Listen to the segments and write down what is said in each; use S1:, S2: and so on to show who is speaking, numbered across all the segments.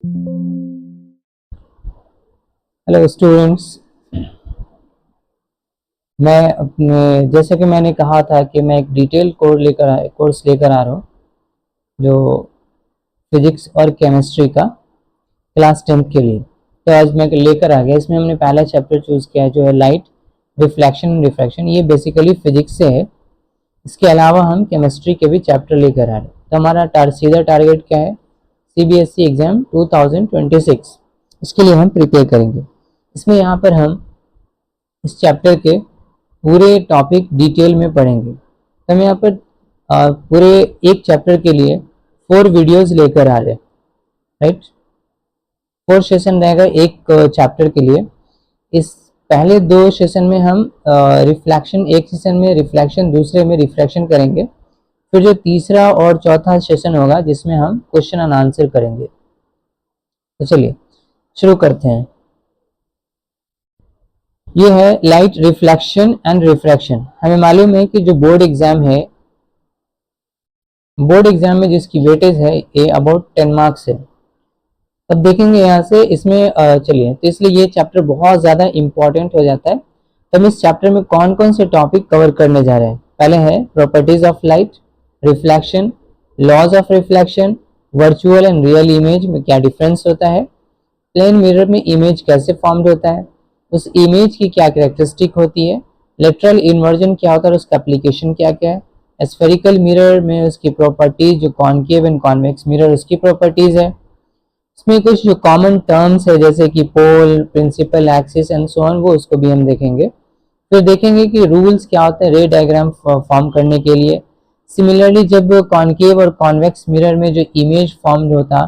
S1: Hello students, मैं अपने जैसे कि मैंने कहा था कि मैं एक डिटेल कोर्स लेकर आ रहा हूँ जो फिजिक्स और केमिस्ट्री का क्लास 10th के लिए। तो आज मैं लेकर आ गया। इसमें हमने पहला चैप्टर चूज़ किया है जो है लाइट, रिफ्लेक्शन एंड रिफ्रैक्शन। ये बेसिकली फिजिक्स से है। इसके अलावा हम केमिस्ट्री के भी चैप्टर लेकर आ रहे हैं। तो हमारा सीधा टारगेट क्या है? CBSE एग्ज़ाम 2026, इसके लिए हम प्रिपेयर करेंगे। इसमें यहाँ पर हम इस चैप्टर के पूरे टॉपिक डिटेल में पढ़ेंगे। तो हम यहाँ पर पूरे एक चैप्टर के लिए 4 वीडियोस लेकर आ रहे हैं, राइट। 4 सेशन रहेगा एक चैप्टर के लिए। इस पहले 2 सेशन में हम रिफ्लेक्शन, एक सेशन में रिफ्लेक्शन, दूसरे में रिफ्रैक्शन करेंगे। फिर जो तीसरा और चौथा सेशन होगा जिसमें हम क्वेश्चन एंड आंसर करेंगे। तो चलिए शुरू करते हैं। ये है लाइट, रिफ्लेक्शन एंड रिफ्रैक्शन। हमें मालूम है कि जो बोर्ड एग्जाम है, बोर्ड एग्जाम में जिसकी वेटेज है ये अबाउट 10 मार्क्स है। अब देखेंगे यहाँ से इसमें चलिए, तो इसलिए ये चैप्टर बहुत ज़्यादा इंपॉर्टेंट हो जाता है। तो हम इस चैप्टर में कौन कौन से टॉपिक कवर करने जा रहे हैं? पहले है properties of light, reflection, laws of reflection, virtual and real image में क्या डिफरेंस होता है, प्लेन मिरर में इमेज कैसे फॉर्म्ड होता है, उस इमेज की क्या कैरेक्टरिस्टिक होती है, लेटरल इन्वर्जन क्या होता है और उसका एप्लीकेशन क्या क्या है, स्फेरिकल मिरर में उसकी प्रॉपर्टीज, जो कॉनकेव एंड कॉन्वेक्स मिरर उसकी प्रॉपर्टीज है। इसमें कुछ जो कॉमन टर्म्स है जैसे कि pole, principal, axis and so on, वो उसको भी हम देखेंगे। फिर देखेंगे कि रूल्स क्या होते हैं रे डायग्राम फॉर्म करने के लिए। सिमिलरली जब कॉनकेव और कॉन्वेक्स मिरर में जो इमेज फॉर्म होता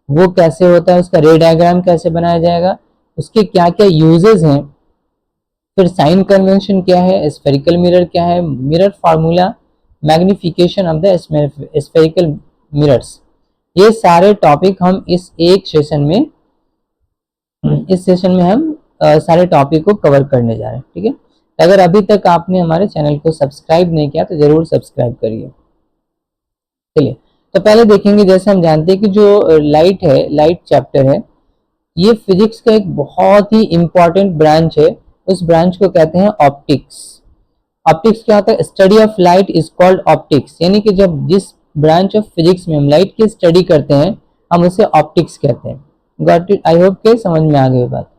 S1: वो कैसे होता है, उसका रे डायग्राम कैसे बनाया जाएगा, उसके क्या क्या यूजेस हैं। फिर साइन कन्वेंशन क्या है, स्फेरिकल मिरर क्या है, mirror formula, magnification of the spherical mirrors. ये सारे टॉपिक हम इस सेशन में हम सारे टॉपिक को कवर करने जा रहे हैं, ठीक है। अगर अभी तक आपने हमारे चैनल को सब्सक्राइब नहीं किया तो जरूर सब्सक्राइब करिए। चलिए, तो पहले देखेंगे, जैसे हम जानते हैं कि जो लाइट है, लाइट चैप्टर है, ये फिजिक्स का एक बहुत ही इंपॉर्टेंट ब्रांच है। उस ब्रांच को कहते हैं ऑप्टिक्स। ऑप्टिक्स क्या होता है? Study of light is called optics. यानी कि जब जिस ब्रांच ऑफ फिजिक्स में हम लाइट की स्टडी करते हैं हम उसे ऑप्टिक्स कहते हैं। Got it? आई होप के समझ में आ गई बात।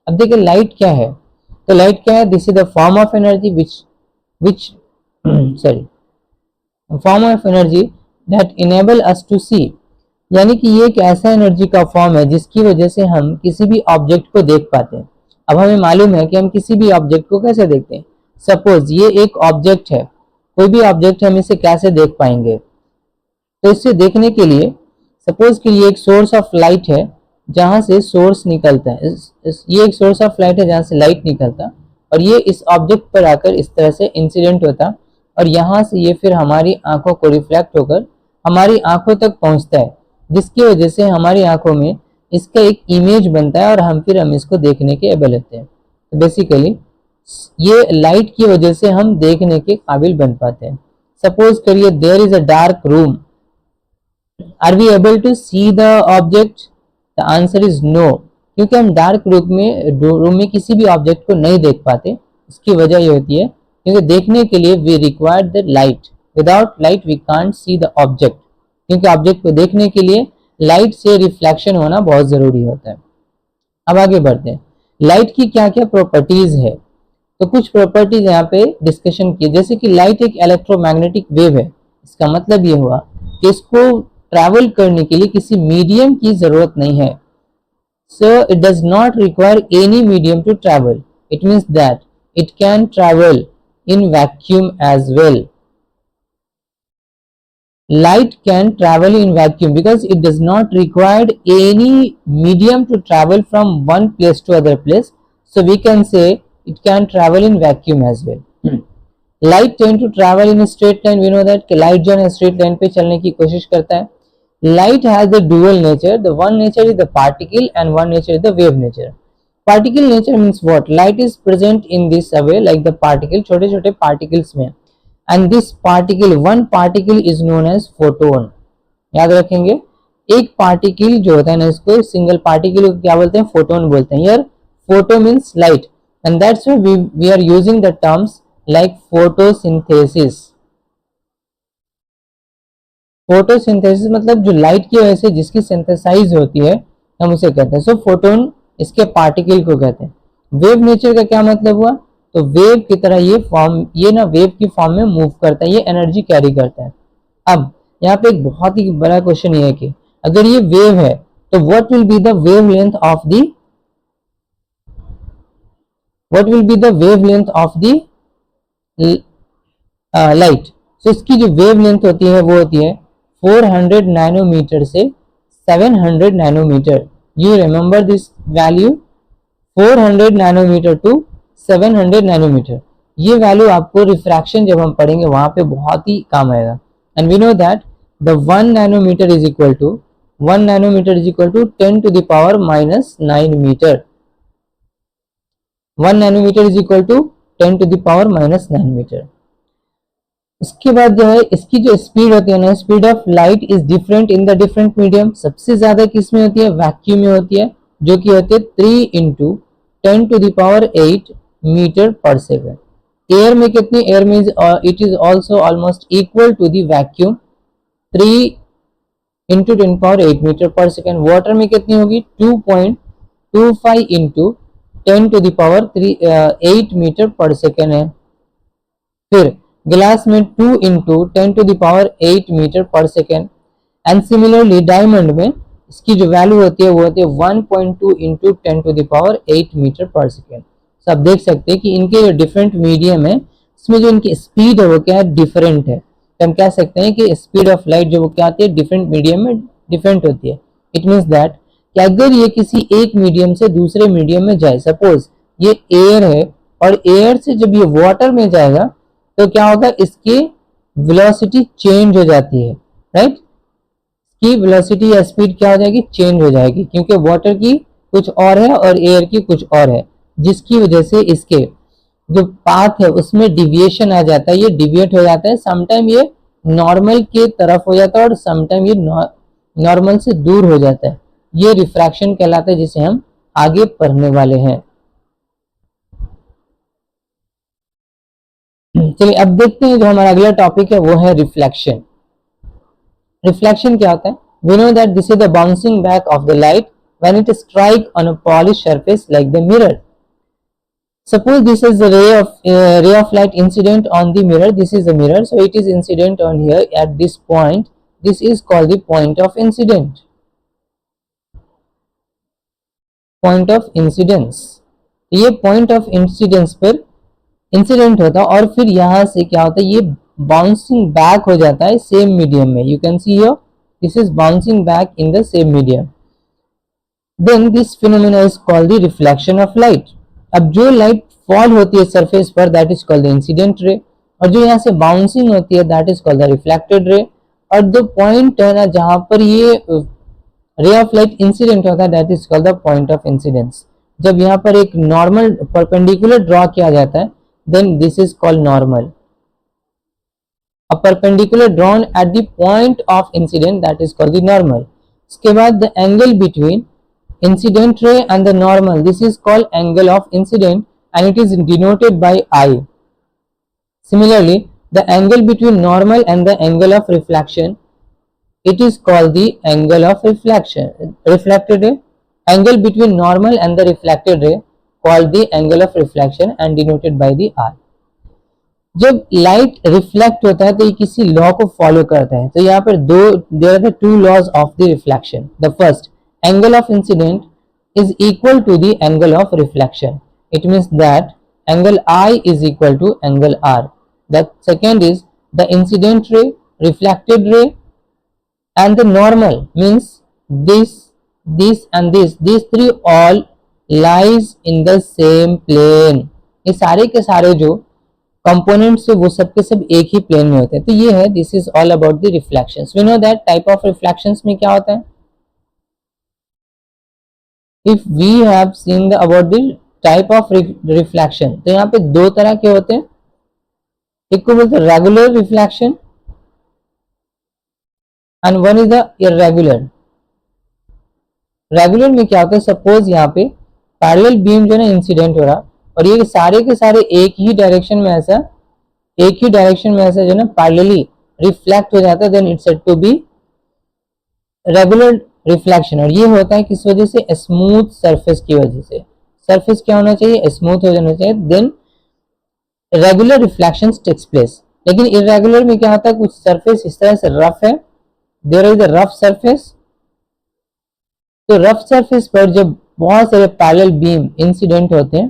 S1: अब देखिए लाइट क्या है। तो लाइट क्या है? This is the form of energy which sorry form of energy that enable us to see. यानी कि ये एक ऐसा एनर्जी का फॉर्म है जिसकी वजह से हम किसी भी ऑब्जेक्ट को देख पाते हैं। अब हमें मालूम है कि हम किसी भी ऑब्जेक्ट को कैसे देखते हैं। सपोज ये एक ऑब्जेक्ट है, कोई भी ऑब्जेक्ट, हम इसे कैसे देख पाएंगे? तो इसे देखने के लिए सपोज कि ये एक सोर्स ऑफ लाइट है जहां से सोर्स निकलता है। ये एक सोर्स ऑफ लाइट है जहां से लाइट निकलता और ये इस ऑब्जेक्ट पर आकर इस तरह से इंसिडेंट होता और यहाँ से ये फिर हमारी आंखों को रिफ्लेक्ट होकर हमारी आंखों तक पहुंचता है, जिसकी वजह से हमारी आंखों में इसका एक इमेज बनता है और हम इसको देखने के एबल होते हैं। तो बेसिकली ये लाइट की वजह से हम देखने के काबिल बन पाते हैं। सपोज करिए there is a dark room, are we able to see the object? The answer is no, क्योंकि हम डार्क रूम में किसी भी ऑब्जेक्ट को नहीं देख पाते। इसकी वजह ये होती है क्योंकि देखने के लिए we require the light, without light we can't see the object, क्योंकि ऑब्जेक्ट को देखने के लिए लाइट से रिफ्लेक्शन होना बहुत जरूरी होता है। अब आगे बढ़ते हैं, लाइट की क्या क्या प्रॉपर्टीज है। तो कुछ प्रॉपर्टीज यहाँ पे डिस्कशन की, जैसे कि लाइट एक इलेक्ट्रोमैग्नेटिक वेव है। इसका मतलब ये हुआ कि इसको ट्रैवल करने के लिए किसी मीडियम की जरूरत नहीं है। So it does not require any medium to travel. It means that it can travel in vacuum as well. Light can travel in vacuum because it does not require any medium to travel from one place to other place. So we can say it can travel in vacuum as well. Light tend to travel in a straight line. We know that light जो है straight line पे चलने की कोशिश करता है। Light has the dual nature. The one nature is the particle and one nature is the wave nature. Particle nature means what? Light is present in this way like the particle, छोटे छोटे particles में, and this particle, one particle is known as photon. याद रखेंगे, एक particle जो होता है ना, इसको सिंगल पार्टिकल को क्या बोलते हैं, फोटोन बोलते हैं। यार photo means light and that's why we are using the terms like photosynthesis. Photosynthesis मतलब जो लाइट की वजह से जिसकी सिंथेसाइज होती है हम उसे कहते हैं। सो फोटोन इसके पार्टिकल को कहते हैं। वेव नेचर का क्या मतलब हुआ, तो वेव की तरह ये ना वेव की फॉर्म में मूव करता है, ये एनर्जी कैरी करता है। अब यहाँ पे एक बहुत ही बड़ा क्वेश्चन ये है कि अगर ये वेव है तो what will be the wavelength of the light. So इसकी जो वेवलेंथ होती है वो होती है 400 नैनोमीटर से 700 nanometre. You remember this value, 400 nanometre to 700 nanometre. ये वैल्यू आपको रिफ्रैक्शन जब हम पढ़ेंगे वहां पे बहुत ही काम आएगा। And we know that the 1 nanometre is equal to 10 to the power minus 9 metre. 1 nanometre is equal to 10 to the power minus 9 metre. इसके बाद जो है इसकी जो स्पीड होती है ना, speed of light is different in the different medium. सबसे ज्यादा किस में होती है, वैक्यूम में होती है, जो कि होती है 3 into 10 to the power 8 metre पर सेकेंड। एयर में कितनी, एयर में it is also almost equal to the vacuum 3 into 10 power 8 metre पर सेकेंड। वाटर में कितनी होगी 2.25 into 10 to the power 8 metre पर सेकेंड है। फिर ग्लास में 2 into 10 to the power 8 metre पर सेकेंड। एंड सिमिलरली डायमंड में इसकी जो वैल्यू होती है वो होती है 1.2 into 10 to the power 8 metre पर सेकेंड। तो आप देख सकते हैं कि इनके जो डिफरेंट मीडियम है इसमें जो इनकी स्पीड है वो क्या है, डिफरेंट है। तो हम कह सकते हैं कि स्पीड ऑफ लाइट जो वो क्या आती है, डिफरेंट मीडियम में डिफरेंट होती है। इट मीन्स दैट कि अगर ये किसी एक मीडियम से दूसरे मीडियम में जाए, सपोज ये एयर है और एयर से जब ये वाटर में जाएगा तो क्या होगा, इसकी वेलोसिटी चेंज हो जाती है, राइट। की वेलोसिटी या स्पीड क्या हो जाएगी, चेंज हो जाएगी, क्योंकि वाटर की कुछ और है और एयर की कुछ और है, जिसकी वजह से इसके जो पाथ है उसमें डिविएशन आ जाता है, ये डिविएट हो जाता है। समटाइम ये नॉर्मल के तरफ हो जाता है और समटाइम ये नॉर्मल से दूर हो जाता है। ये रिफ्रैक्शन कहलाता है, जिसे हम आगे पढ़ने वाले हैं। चलिए अब देखते हैं, जो हमारा अगला टॉपिक है वो है रिफ्लेक्शन। रिफ्लेक्शन क्या होता है, we know that this is the bouncing back of the light when it strike on a polish surface like the mirror. Suppose this is the ray of light incident on the mirror. This is the mirror, so it is incident on here at this point. This is called the point of incident. Point of incidence. ये point of incidence पर incident होता है और फिर यहाँ से क्या होता है, ये बाउंसिंग बैक हो जाता है सेम मीडियम में। You can see here this is bouncing back in the same medium. Then this phenomena is called the reflection of light. अब जो लाइट फॉल होती है सरफेस पर that is called the incident ray, और जो यहाँ से बाउंसिंग होती है that is called the reflected ray. और दो पॉइंट है ना जहां पर ये रे ऑफ लाइट इंसिडेंट होता है that is called the point of incidence. जब यहाँ पर एक नॉर्मल परपेंडिकुलर ड्रॉ किया जाता है then this is called normal. A perpendicular drawn at the point of incident that is called the normal. इसके बाद the angle between incident ray and the normal, this is called angle of incident and it is denoted by I. Similarly, the angle between normal and the angle of reflection, it is called the angle of reflected ray. Angle between normal and the reflected ray called the angle of reflection and denoted by the R. जब light reflect होता है तो ये किसी law को follow करता है। तो यहाँ पर there are the two laws of the reflection. The first, angle of incident is equal to the angle of reflection. It means that angle I is equal to angle R. The second is the incident ray, reflected ray and the normal, means this and this, these three all lies in the same plane. ये सारे के सारे जो components है वो सब के सब एक ही प्लेन में होते हैं। तो ये है, this is all about the reflections. We know that type of reflections में क्या होता है, if we have seen the about the type of reflection, तो यहाँ पे दो तरह के होते हैं। एक को बोलते हैं regular reflection and one is the irregular. Regular में क्या होता है, सपोज यहाँ पे पैरेलल बीम जो है ना इंसिडेंट हो रहा और ये सारे के सारे एक ही डायरेक्शन में ऐसा जो है ना पैरेलली रिफ्लेक्ट हो जाता है, then it's said to be regular reflection. और ये होता है किस वजह से, स्मूथ सरफेस की वजह से। सरफेस क्या होना चाहिए, स्मूथ हो जाना चाहिए, then regular reflection takes place. लेकिन इरेगुलर में क्या होता है, कुछ सरफेस इस तरह से रफ है, there is a rough surface, तो रफ सरफेस पर जब बहुत सारे पैरेलल बीम इंसिडेंट होते हैं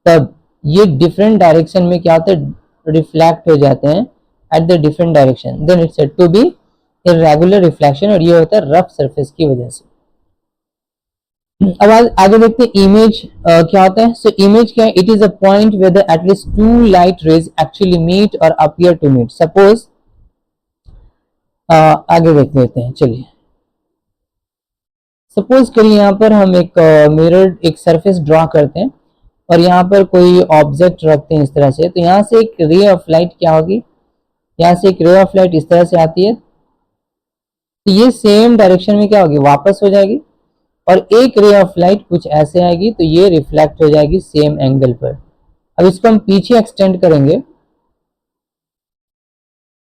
S1: तब ये डिफरेंट डायरेक्शन में क्या होता है, रिफ्लेक्ट हो जाते हैं at the different direction, then it's said to be irregular reflection. और ये होता है रफ सरफेस की वजह से। अब आगे देखते हैं इमेज क्या होता है। सो इमेज क्या है, it is a point where at least two light rays actually meet और अपीयर टू मीट। सपोज आगे देख लेते हैं, चलिए सपोज करिए यहाँ पर हम एक मिरर एक सरफेस ड्रॉ करते हैं और यहाँ पर कोई ऑब्जेक्ट रखते हैं इस तरह से, तो यहाँ से एक रे ऑफ लाइट क्या होगी, यहाँ से एक रे ऑफ लाइट इस तरह से आती है, तो ये सेम डायरेक्शन में क्या होगी, वापस हो जाएगी, और एक रे ऑफ लाइट कुछ ऐसे आएगी तो ये रिफ्लेक्ट हो जाएगी सेम एंगल पर। अब इसको हम पीछे एक्सटेंड करेंगे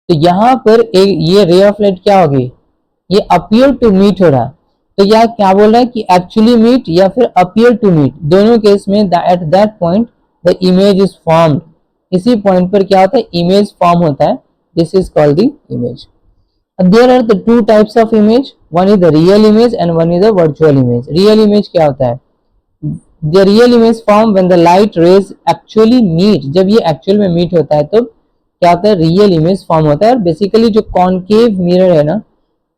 S1: तो यहाँ पर एक ये रे ऑफ लाइट क्या होगी, ये अपीयर टू मीट हो रहा है, तो यह क्या बोल रहा है कि एक्चुअली मीट या फिर अपीयर टू मीट, दोनों केस में at that point the image is formed. इसी पॉइंट पर क्या होता है, इमेज फॉर्म होता है, this is called the image. There are the two types of image, one is the real image and one is the virtual image. Real image क्या होता है, the real image form when the light rays actually meet, जब ये actual में meet होता है तो क्या होता है, रियल इमेज फॉर्म होता है। और बेसिकली जो कॉनकेव मिरर है ना,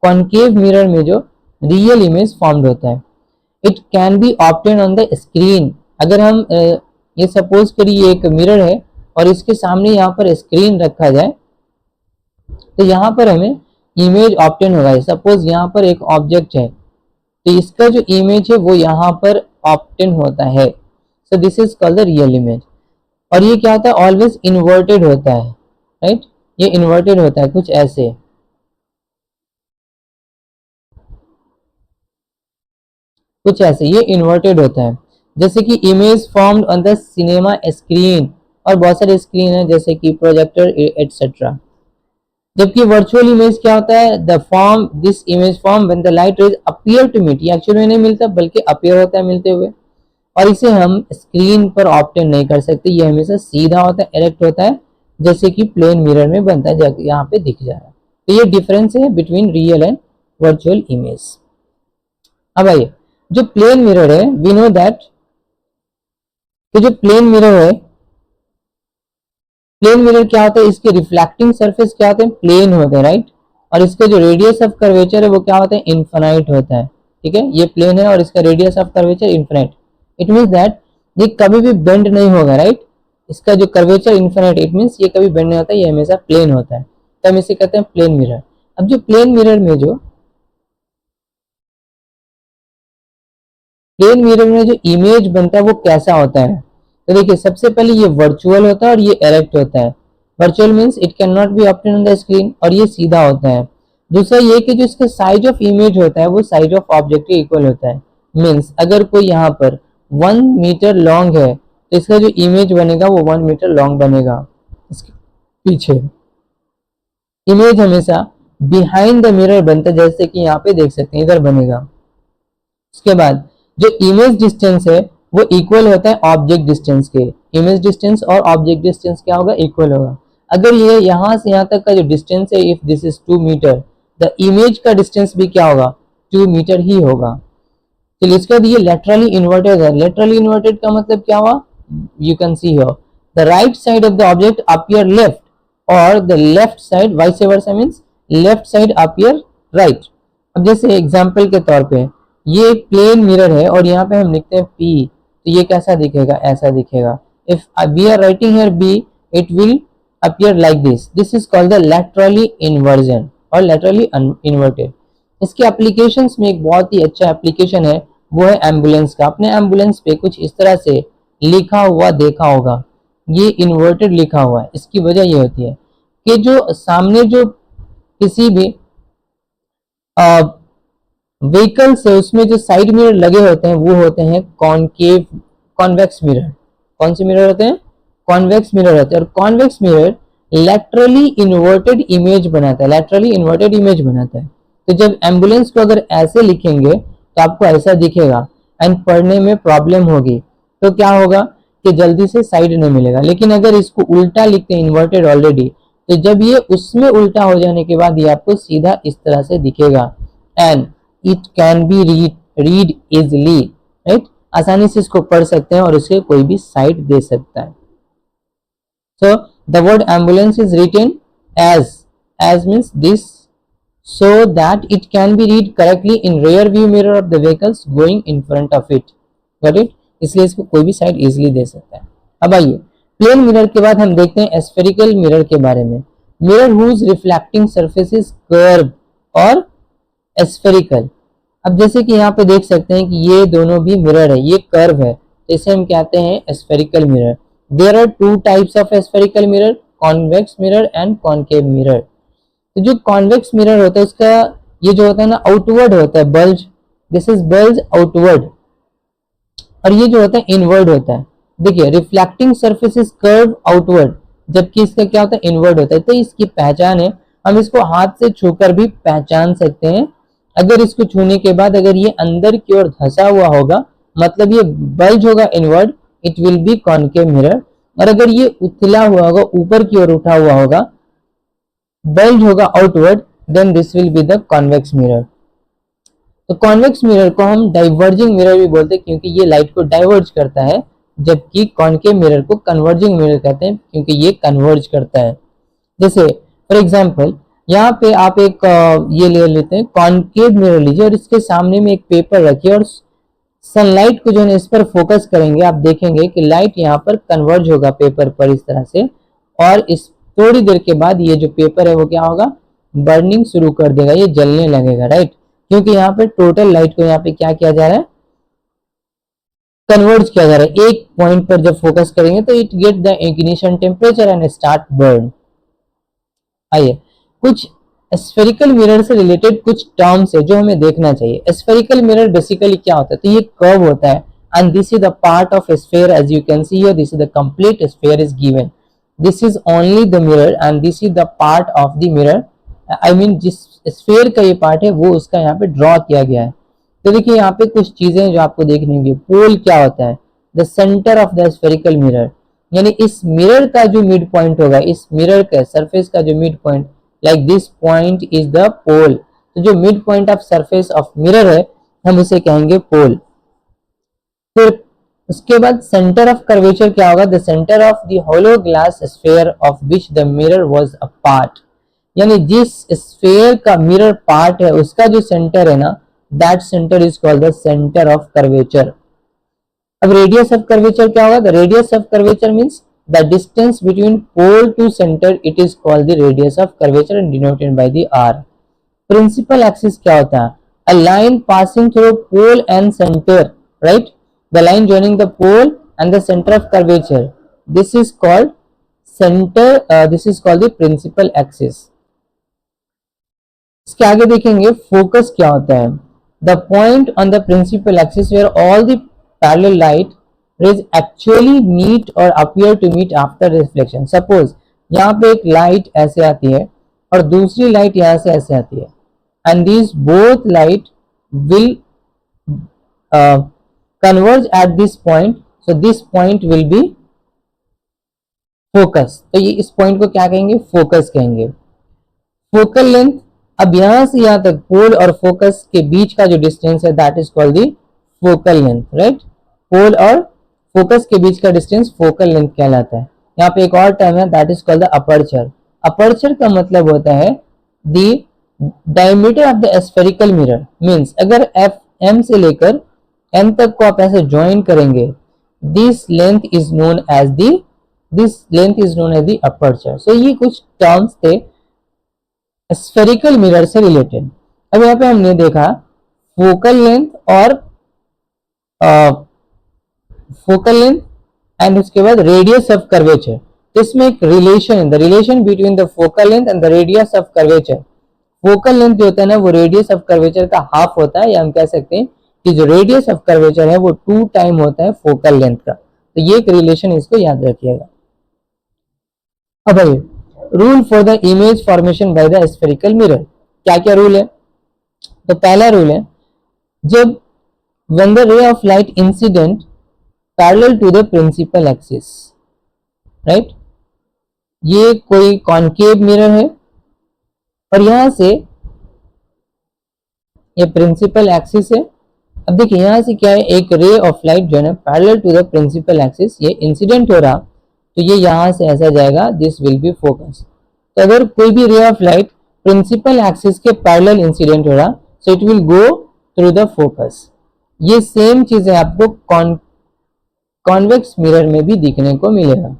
S1: कॉनकेव मिरर में जो रियल इमेज फॉर्म्ड होता है, it can be obtain on the screen. अगर हम ये सपोज करिए एक मिरर है और इसके सामने यहाँ पर स्क्रीन रखा जाए तो यहाँ पर हमें इमेज ऑब्टेन होगा। सपोज यहाँ पर एक ऑब्जेक्ट है तो इसका जो इमेज है वो यहाँ पर ऑब्टेन होता है, so this is called the real image. और ये क्या होता है, ऑलवेज इन्वर्टेड होता है, राइट, ये इन्वर्टेड होता है कुछ ऐसे, ये इन्वर्टेड होता है। जैसे कि image formed on the cinema screen, और बहुत सारे स्क्रीन है जैसे कि प्रोजेक्टर एटसेट्रा। जबकि वर्चुअल इमेज क्या होता है, the form this image form when the light rays appear to meet, ये एक्चुअल में नहीं मिलता बल्कि अपीयर होता है मिलते हुए, और इसे हम स्क्रीन पर ऑब्टेन नहीं कर सकते, ये हमेशा सीधा होता है, डायरेक्ट होता है, जैसे कि प्लेन मिरर में बनता है, यहाँ पे दिख जा रहा है। तो ये डिफरेंस है between real and virtual image. अब आइए, जो प्लेन मिरर है, वी नो दैट कि जो प्लेन मिरर है, प्लेन मिरर क्या होता है, इसके रिफ्लेक्टिंग सरफेस क्या होते हैं, प्लेन होते हैं, राइट, और इसका जो रेडियस ऑफ कर्वेचर है वो क्या होता है, इनफाइनाइट होता है। ठीक है, ये प्लेन है और इसका radius of curvature infinite, it means that ये कभी भी बेंड नहीं होगा, राइट, इसका जो कर्वेचर इनफाइनाइट, इट मींस ये कभी बेंड नहीं होता, ये हमेशा प्लेन होता है, तो हम इसे कहते हैं प्लेन मिरर। अब जो प्लेन मिरर में जो इमेज बनता है वो कैसा होता है, तो देखिए सबसे पहले ये वर्चुअल होता है और ये डायरेक्ट होता है। Virtual means it can not be obtain on the screen, और ये सीधा होता है। दूसरा ये कि जो इसका साइज ऑफ इमेज होता है वो साइज ऑफ ऑब्जेक्ट के इक्वल होता है। मींस अगर कोई यहाँ पर 1 मीटर लॉन्ग है तो इसका जो इमेज बनेगा वो 1 मीटर लॉन्ग बनेगा। इसके पीछे इमेज हमेशा बिहाइंड द मिरर बनता है, जैसे कि यहाँ पे देख सकते हैं इधर बनेगा। उसके बाद जो इमेज डिस्टेंस है वो इक्वल होता है ऑब्जेक्ट डिस्टेंस के। इमेज डिस्टेंस और ऑब्जेक्ट डिस्टेंस क्या होगा, इक्वल होगा। अगर ये यहाँ से यहाँ तक का जो डिस्टेंस है, if this is 2 metre, the image का डिस्टेंस भी क्या होगा, 2 मीटर ही होगा। चलिए इसके बाद ये लेटरली इन्वर्टेड है। लेटरली इन्वर्टेड का मतलब क्या हुआ, you can see here the right side of the object appear left और the left side vice versa, means left side appear right. अब जैसे एग्जांपल के तौर पे ये एक प्लेन मिरर है और यहाँ पे हम लिखते हैं P, तो ये कैसा दिखेगा, ऐसा दिखेगा। If we are writing here B, it will appear like this, this is called the laterally inversion और लैटरली इन्वर्टेड। इसके एप्लीकेशंस में एक बहुत ही अच्छा एप्लीकेशन है, वो है एम्बुलेंस का। अपने एम्बुलेंस पे कुछ इस तरह से लिखा हुआ देखा होगा, ये इन्वर्टेड लिखा हुआ है। इसकी वजह ये होती है कि जो सामने जो किसी भी व्हीकल्स है उसमें जो साइड मिरर लगे होते हैं वो होते हैं कॉनकेव कॉन्वेक्स मिरर। कौन से मिरर होते हैं? कॉन्वेक्स मिरर होते हैं। और convex mirror laterally inverted image बनाता है, लैटरली इन्वर्टेड इमेज बनाता है। तो जब एम्बुलेंस को अगर ऐसे लिखेंगे तो आपको ऐसा दिखेगा एंड पढ़ने में प्रॉब्लम होगी, तो क्या होगा कि जल्दी से साइड नहीं मिलेगा। लेकिन अगर इसको उल्टा लिखते हैं इन्वर्टेड ऑलरेडी, तो जब ये उसमें उल्टा हो जाने के बाद ये आपको सीधा इस तरह से दिखेगा। And it can be read easily, right, आसानी से इसको पढ़ सकते हैं और उसके कोई भी साइड दे सकता है। So the word ambulance is written as means this so that it can be read correctly in rear view mirror of the vehicles going in front of it, got it, इसलिए इसको कोई भी side easily दे सकता है। अब आइए plane mirror के बाद हम देखते हैं स्फेरिकल मिरर के बारे में। Mirror whose reflecting surface is curve और स्फेरिकल। अब जैसे कि यहाँ पे देख सकते हैं कि ये दोनों भी मिरर है, ये कर्व है, तो इसे हम कहते हैं spherical mirror. There are two types of spherical mirror, convex mirror and concave mirror. तो जो कॉन्वेक्स मिरर होता है उसका ये जो होता है ना आउटवर्ड होता है, bulge, this is bulge outward, और ये जो होता है इनवर्ड होता है। देखिए reflecting surface is curve outward, जबकि इसका क्या होता है इनवर्ड होता है। तो इसकी पहचान है, हम इसको हाथ से छूकर भी पहचान सकते हैं। अगर इसको छूने के बाद अगर ये अंदर की ओर धंसा हुआ होगा मतलब ये बल्ज होगा inward, it will B concave mirror. और अगर ये उथला हुआ होगा, ऊपर की ओर उठा हुआ होगा, बल्ज होगा outward, then this will be the convex mirror. तो कॉन्वेक्स मिरर को हम डाइवर्जिंग मिरर भी बोलते हैं क्योंकि ये लाइट को डाइवर्ज करता है, जबकि कॉनकेव मिरर को कन्वर्जिंग मिरर कहते हैं क्योंकि ये कन्वर्ज करता है। जैसे फॉर एग्जांपल यहाँ पे आप एक ये ले लेते हैं कॉनकेव मिरर लीजिए और इसके सामने में एक पेपर रखिए और सनलाइट को जो है इस पर फोकस करेंगे, आप देखेंगे कि लाइट यहाँ पर कन्वर्ज होगा पेपर पर इस तरह से, और इस थोड़ी देर के बाद ये जो पेपर है वो क्या होगा, बर्निंग शुरू कर देगा, ये जलने लगेगा, राइट, क्योंकि यहाँ पे टोटल लाइट को यहाँ पे क्या किया जा रहा है, कन्वर्ज किया जा रहा है। एक पॉइंट पर जब फोकस करेंगे तो it get the ignition temperature and start burn. आइए कुछ स्फेरिकल मिरर से रिलेटेड कुछ टर्म्स है जो हमें देखना चाहिए। स्फेरिकल मिरर बेसिकली क्या होता है, तो ये कर्व होता है and this is the part of sphere, as you can see here this is the complete sphere is given, this is only the mirror and this is the part of the mirror, I mean जिस sphere का ये part है वो उसका यहाँ पे draw किया गया है। तो देखिए यहाँ पे कुछ चीजें जो आपको देखने होंगी। पोल क्या होता है, the centre of the spherical mirror, यानी इस मिरर का जो मिड पॉइंट होगा, इस मिरर का सरफेस का जो mid point, like this point is the pole, तो जो mid point of surface of mirror है हम उसे कहेंगे पोल। फिर उसके बाद सेंटर ऑफ कर्वेचर क्या होगा, the centre of the hollow glass sphere of which the mirror was a part, यानी जिस स्फेयर का मिरर पार्ट है उसका जो सेंटर है ना, that centre is called the centre of curvature. अब रेडियस ऑफ कर्वेचर क्या होगा, the radius of curvature means the distance between pole to center, it is called the radius of curvature and denoted by the r. Principal axis क्या होता है, a line passing through pole and center, right, the line joining the pole and the center of curvature, this is called center, this is called the principal axis. इसके आगे देखेंगे focus क्या होता है, the point on the principal axis where all the parallel light rays actually meet or appear to meet after reflection. Suppose यहाँ पे एक light ऐसे आती है और दूसरी लाइट यहाँ से ऐसे आती है and these both light will converge at this point, so this point will be focus. तो ये इस पॉइंट को क्या कहेंगे, फोकस कहेंगे। फोकल लेंथ, अब यहाँ से यहाँ तक पोल और फोकस के बीच का जो डिस्टेंस है that is called the focal length, right, pole और फोकस के बीच का डिस्टेंस फोकल लेंथ कहलाता है। यहाँ पे एक और टर्म है that is called the aperture. Aperture का मतलब होता है the diameter of the spherical mirror, means अगर एफ एम से लेकर एन तक को आप ऐसे ज्वाइन करेंगे, this length is known as the aperture. So ये कुछ टर्म्स थे स्फेरिकल मिरर से रिलेटेड। अब यहाँ पे हमने देखा फोकल लेंथ और फोकल लेंथ एंड उसके बाद रेडियस ऑफ कर्वेचर। तो इसमें एक रिलेशन है, the relation between the focal length and the radius of curvature. Focal length जो होता है ना वो रेडियस ऑफ कर्वेचर का हाफ होता है, या हम कह सकते हैं कि जो रेडियस ऑफ कर्वेचर है वो 2 टाइम होता है फोकल लेंथ का। तो ये एक रिलेशन इसको याद रखिएगा। अब भाई rule for the image formation by the spherical mirror, क्या क्या रूल है? तो पहला रूल है, जब when the ray of light incident parallel to the principal axis, right, ये कोई कॉन्केव मिरर है और यहां से ये प्रिंसिपल एक्सिस है। अब देखिए यहां से क्या है, एक रे ऑफ लाइट जो है ना parallel to the principal axis ये इंसिडेंट हो रहा, तो ये यहां से ऐसा जाएगा, दिस विल बी फोकस। तो अगर कोई भी ray of light principal axis के पैरेलल इंसिडेंट हो रहा, so it will go through the focus. ये सेम चीज है आपको कॉन्वेक्स मिरर में भी दिखने को मिलेगा।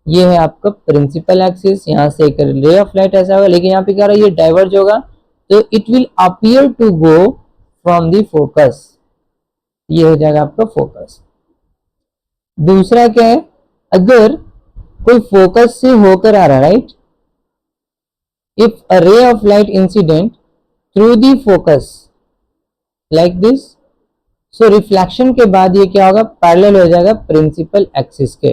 S1: ये है आपका प्रिंसिपल एक्सिस, यहाँ से एक रे ऑफ लाइट ऐसा होगा, लेकिन यहाँ पे क्या रहा है, ये डाइवर्ज होगा, तो it will appear to go from the focus, ये हो जाएगा आपका फोकस। दूसरा क्या है, अगर कोई फोकस से होकर आ रहा, right, if a ray of light incident through the focus like this, so reflection के बाद ये क्या होगा, पैरेलल हो जाएगा प्रिंसिपल एक्सिस के।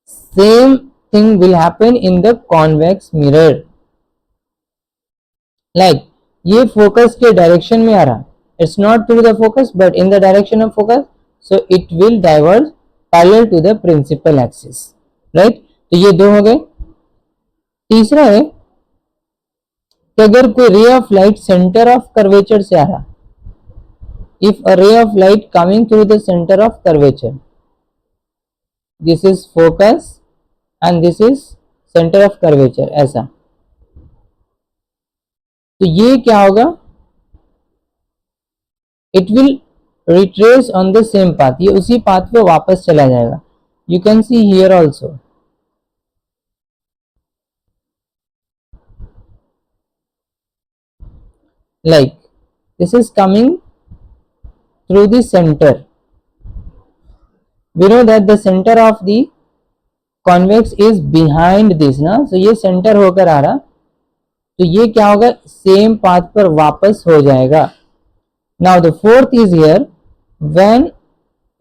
S1: Same thing will happen in the convex mirror, like ये फोकस के डायरेक्शन में आ रहा, it's not through the focus but in the direction of focus, so it will diverge parallel to the principal axis, right. तो ये दो हो गए। तीसरा है कि अगर कोई रे of light centre of curvature से आ रहा, if a ray of light coming through the center of curvature, this is focus and this is center of curvature, ऐसा, तो ये क्या होगा, it will retrace on the same path, ये उसी path पे वापस चला जाएगा। You can see here also, like this is coming through the center, we know that the center of the convex is behind this ना, so ये center होकर आ रहा, तो ये क्या होगा, सेम पाथ पर वापस हो जाएगा। Now the fourth is here, when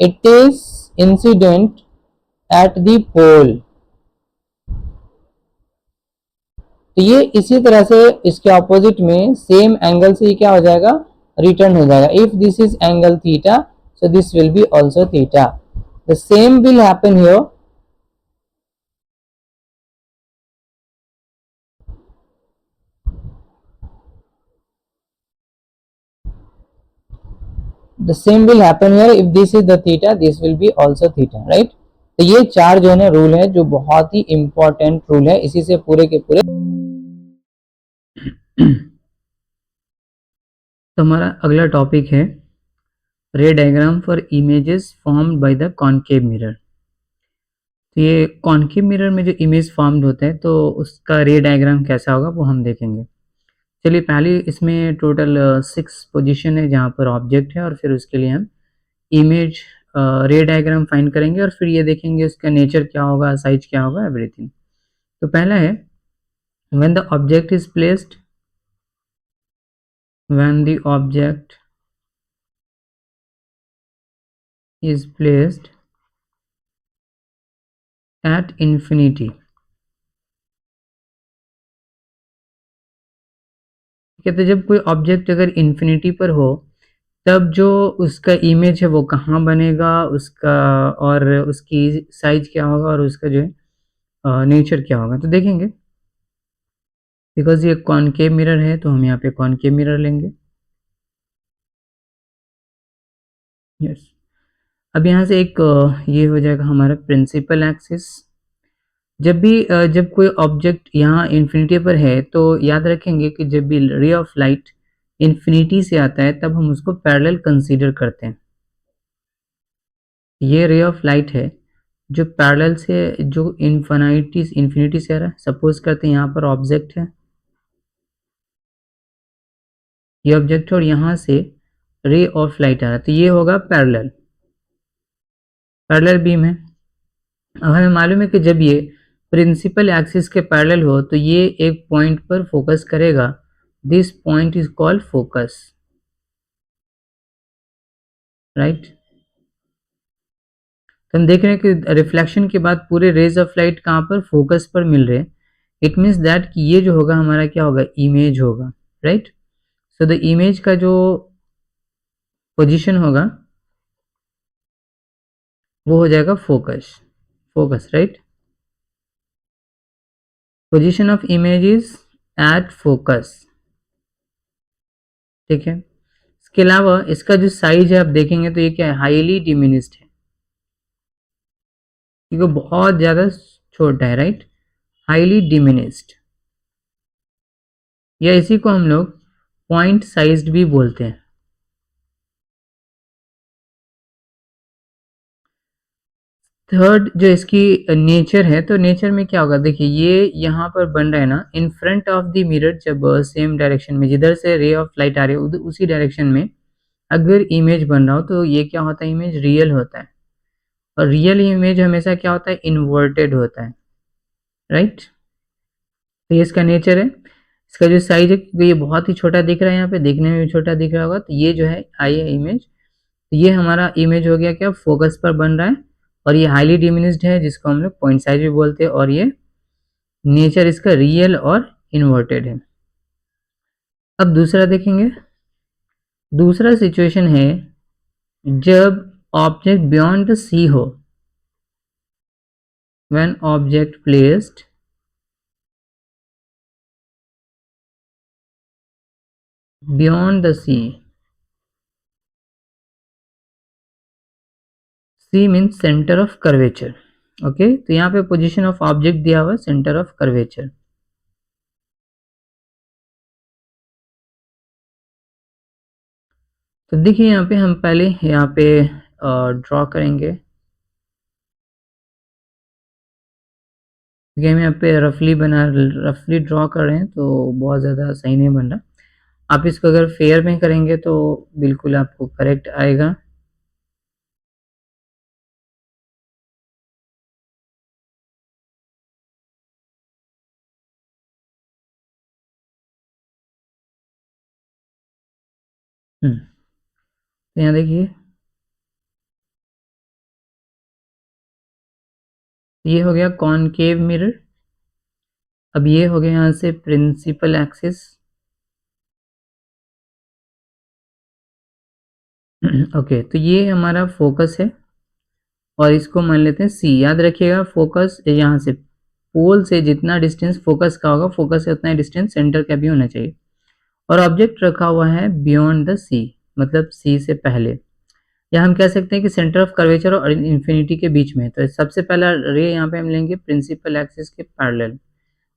S1: it is incident at the pole, तो ये इसी तरह से इसके ऑपोजिट में सेम एंगल से ये क्या हो जाएगा, रिटर्न हो जाएगा। If this is angle theta, so this will B also theta, the same will happen here. The same will happen here, if this is the theta, this will be also theta, right? तो ये चार जो है ना rule है जो बहुत ही important rule है, इसी से पूरे के पूरे तो हमारा अगला टॉपिक है रे diagram for images formed by the concave mirror. तो ये कॉनकेव मिरर में जो इमेज फॉर्म्ड होता है तो उसका रे डायग्राम कैसा होगा वो हम देखेंगे। चलिए पहले इसमें टोटल 6 पोजीशन है जहाँ पर ऑब्जेक्ट है और फिर उसके लिए हम इमेज रे डायग्राम फाइंड करेंगे और फिर ये देखेंगे उसका नेचर क्या होगा, साइज क्या होगा, एवरीथिंग। तो पहला है when the object is placed at infinity, कहते जब कोई ऑब्जेक्ट अगर इन्फिनिटी पर हो तब जो उसका इमेज है वो कहाँ बनेगा, उसका और उसकी साइज क्या होगा और उसका जो है नेचर क्या होगा। तो देखेंगे बिकॉज ये कॉनकेव मिरर है तो हम यहाँ पे कॉनकेव मिरर लेंगे। यस, अब यहाँ से एक ये हो जाएगा हमारा प्रिंसिपल एक्सिस। जब कोई ऑब्जेक्ट यहाँ इन्फिनिटी पर है तो याद रखेंगे कि जब भी रे ऑफ लाइट इन्फिनिटी से आता है तब हम उसको पैरेलल कंसीडर करते हैं। ये रे ऑफ लाइट है जो पैरेलल से, जो इन्फिनिटी से आ रहा है। सपोज करते हैं यहाँ पर ऑब्जेक्ट है, ये ऑब्जेक्ट है और यहाँ से रे ऑफ लाइट आ रहा है, तो ये होगा पैरेलल बीम है। अब हमें मालूम है कि जब ये प्रिंसिपल एक्सिस के पैरेलल हो तो ये एक पॉइंट पर फोकस करेगा this point is called focus, right. तो हम देख रहे हैं कि रिफ्लेक्शन के बाद पूरे रेज ऑफ लाइट कहाँ पर, फोकस पर मिल रहे हैं। इट मीन्स दैट कि ये जो होगा हमारा क्या होगा, इमेज होगा, राइट। सो द इमेज का जो पोजीशन होगा वो हो जाएगा focus, focus, right. Position of image is at focus, ठीक है। इसके अलावा इसका जो साइज है आप देखेंगे तो ये क्या है, हाईली डिमिनिस्ड है, क्योंकि बहुत ज्यादा छोटा है, राइट, हाईली डिमिनिस्ड, या इसी को हम लोग पॉइंट साइज्ड भी बोलते हैं। थर्ड जो इसकी नेचर है, तो नेचर में क्या होगा, देखिए ये यहाँ पर बन रहा है ना इन फ्रंट ऑफ द मिरर, जब सेम डायरेक्शन में जिधर से रे ऑफ लाइट आ रही है उसी डायरेक्शन में अगर इमेज बन रहा हो तो ये क्या होता है, इमेज रियल होता है। और रियल इमेज हमेशा क्या होता है, इन्वर्टेड होता है, राइट। तो ये इसका नेचर है। इसका जो साइज है, क्योंकि ये बहुत ही छोटा दिख रहा है, यहाँ पे देखने में भी छोटा दिख रहा होगा, तो ये जो है आई है इमेज, तो ये हमारा इमेज हो गया क्या, फोकस पर बन रहा है। और ये हाईली डिमिनिस्ड है जिसको हम लोग पॉइंट साइज भी बोलते हैं, और ये नेचर इसका रियल और इन्वर्टेड है। अब दूसरा देखेंगे, दूसरा सिचुएशन है जब ऑब्जेक्ट बियॉन्ड द सी हो, when object placed beyond the C, C means centre of curvature, okay. तो यहाँ पे पोजीशन ऑफ ऑब्जेक्ट दिया हुआ है सेंटर ऑफ कर्वेचर। तो देखिए यहाँ पे हम पहले यहाँ पे ड्रॉ करेंगे, क्योंकि हम यहाँ पे रफली ड्रॉ कर रहे हैं तो बहुत ज़्यादा सही नहीं बन रहा। आप इसको अगर फेयर में करेंगे तो बिल्कुल आपको करेक्ट आएगा। तो यहाँ देखिए ये हो गया कॉनकेव मिरर। अब ये हो गया यहाँ से प्रिंसिपल एक्सिस, ओके। तो ये हमारा फोकस है और इसको मान लेते हैं सी। याद रखिएगा फोकस यहाँ से पोल से जितना डिस्टेंस फोकस का होगा, फोकस से उतना डिस्टेंस सेंटर का भी होना चाहिए। और ऑब्जेक्ट रखा हुआ है बियॉन्ड द सी, मतलब सी से पहले, या हम कह सकते हैं कि सेंटर ऑफ कर्वेचर और इन्फिनिटी के बीच में। तो सबसे पहला रे यहाँ पे हम लेंगे प्रिंसिपल एक्सिस के पैरेलल,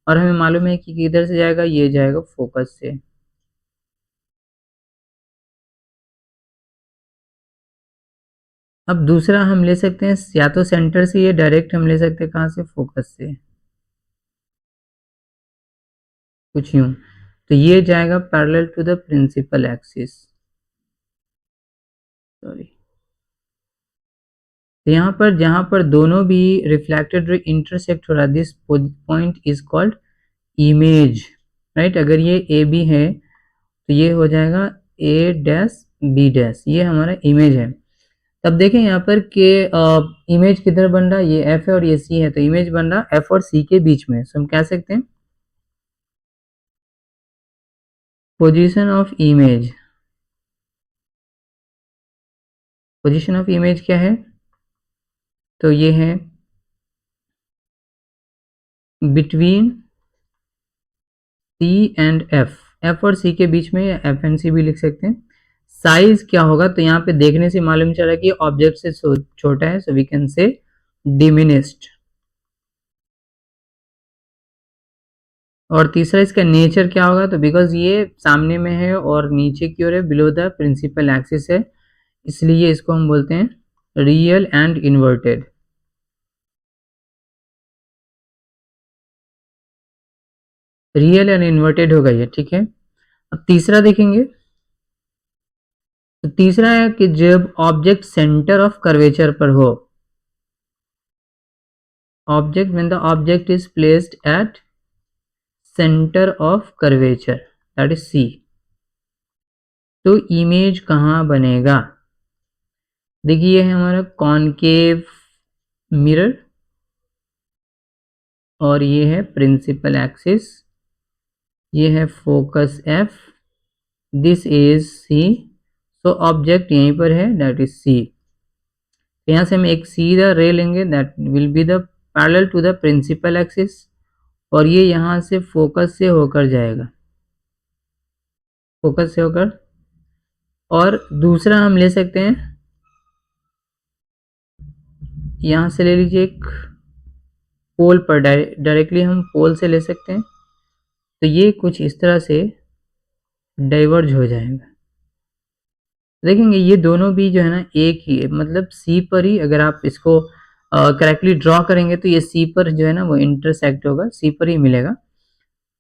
S1: और हमें मालूम है कि किधर से जाएगा, ये जाएगा फोकस से। अब दूसरा हम ले सकते हैं या तो सेंटर से, ये डायरेक्ट हम ले सकते हैं कहाँ से, फोकस से, कुछ यूं। तो ये जाएगा parallel to the principal axis, sorry. तो यहाँ पर जहाँ पर दोनों भी रिफ्लेक्टेड रे इंटरसेक्ट हो रहा है, this point is called image, right. अगर ये ए बी है तो ये हो जाएगा ए डैश बी डैश, ये हमारा इमेज है। तब देखें यहाँ पर कि इमेज किधर बन रहा है, ये एफ है और ये सी है, तो इमेज बन रहा है एफ और सी के बीच में। सो हम कह सकते हैं position of image, position of image क्या है, तो ये है between C and F, F और सी के बीच में, या एफ एंड सी भी लिख सकते हैं। साइज क्या होगा, तो यहाँ पे देखने से मालूम चला कि ऑब्जेक्ट से छोटा है, so we can say diminished. और तीसरा इसका नेचर क्या होगा, तो बिकॉज ये सामने में है और नीचे की ओर है, बिलो द प्रिंसिपल एक्सिस है, इसलिए इसको हम बोलते हैं real and inverted. Real and inverted होगा ये, ठीक है। अब तीसरा देखेंगे, तो तीसरा है कि जब ऑब्जेक्ट सेंटर ऑफ कर्वेचर पर हो, object when the object is placed at centre of curvature, that is C. तो इमेज कहाँ बनेगा? देखिए ये है हमारा कॉनकेव मिरर और ये है प्रिंसिपल एक्सिस, ये है focus F, this is C. तो ऑब्जेक्ट यहीं पर है, दैट इज सी। यहाँ से हम एक सीधा रे लेंगे, that will be the parallel to the principal axis, और ये यहाँ से फोकस से होकर जाएगा, फोकस से होकर। और दूसरा हम ले सकते हैं, यहाँ से ले लीजिए एक पोल पर, डायरेक्टली हम पोल से ले सकते हैं। तो ये कुछ इस तरह से डाइवर्ज हो जाएगा। देखेंगे ये दोनों भी जो है ना एक ही है, मतलब सी पर ही अगर आप इसको करेक्टली ड्रॉ करेंगे तो ये सी पर जो है ना वो इंटरसेक्ट होगा, सी पर ही मिलेगा।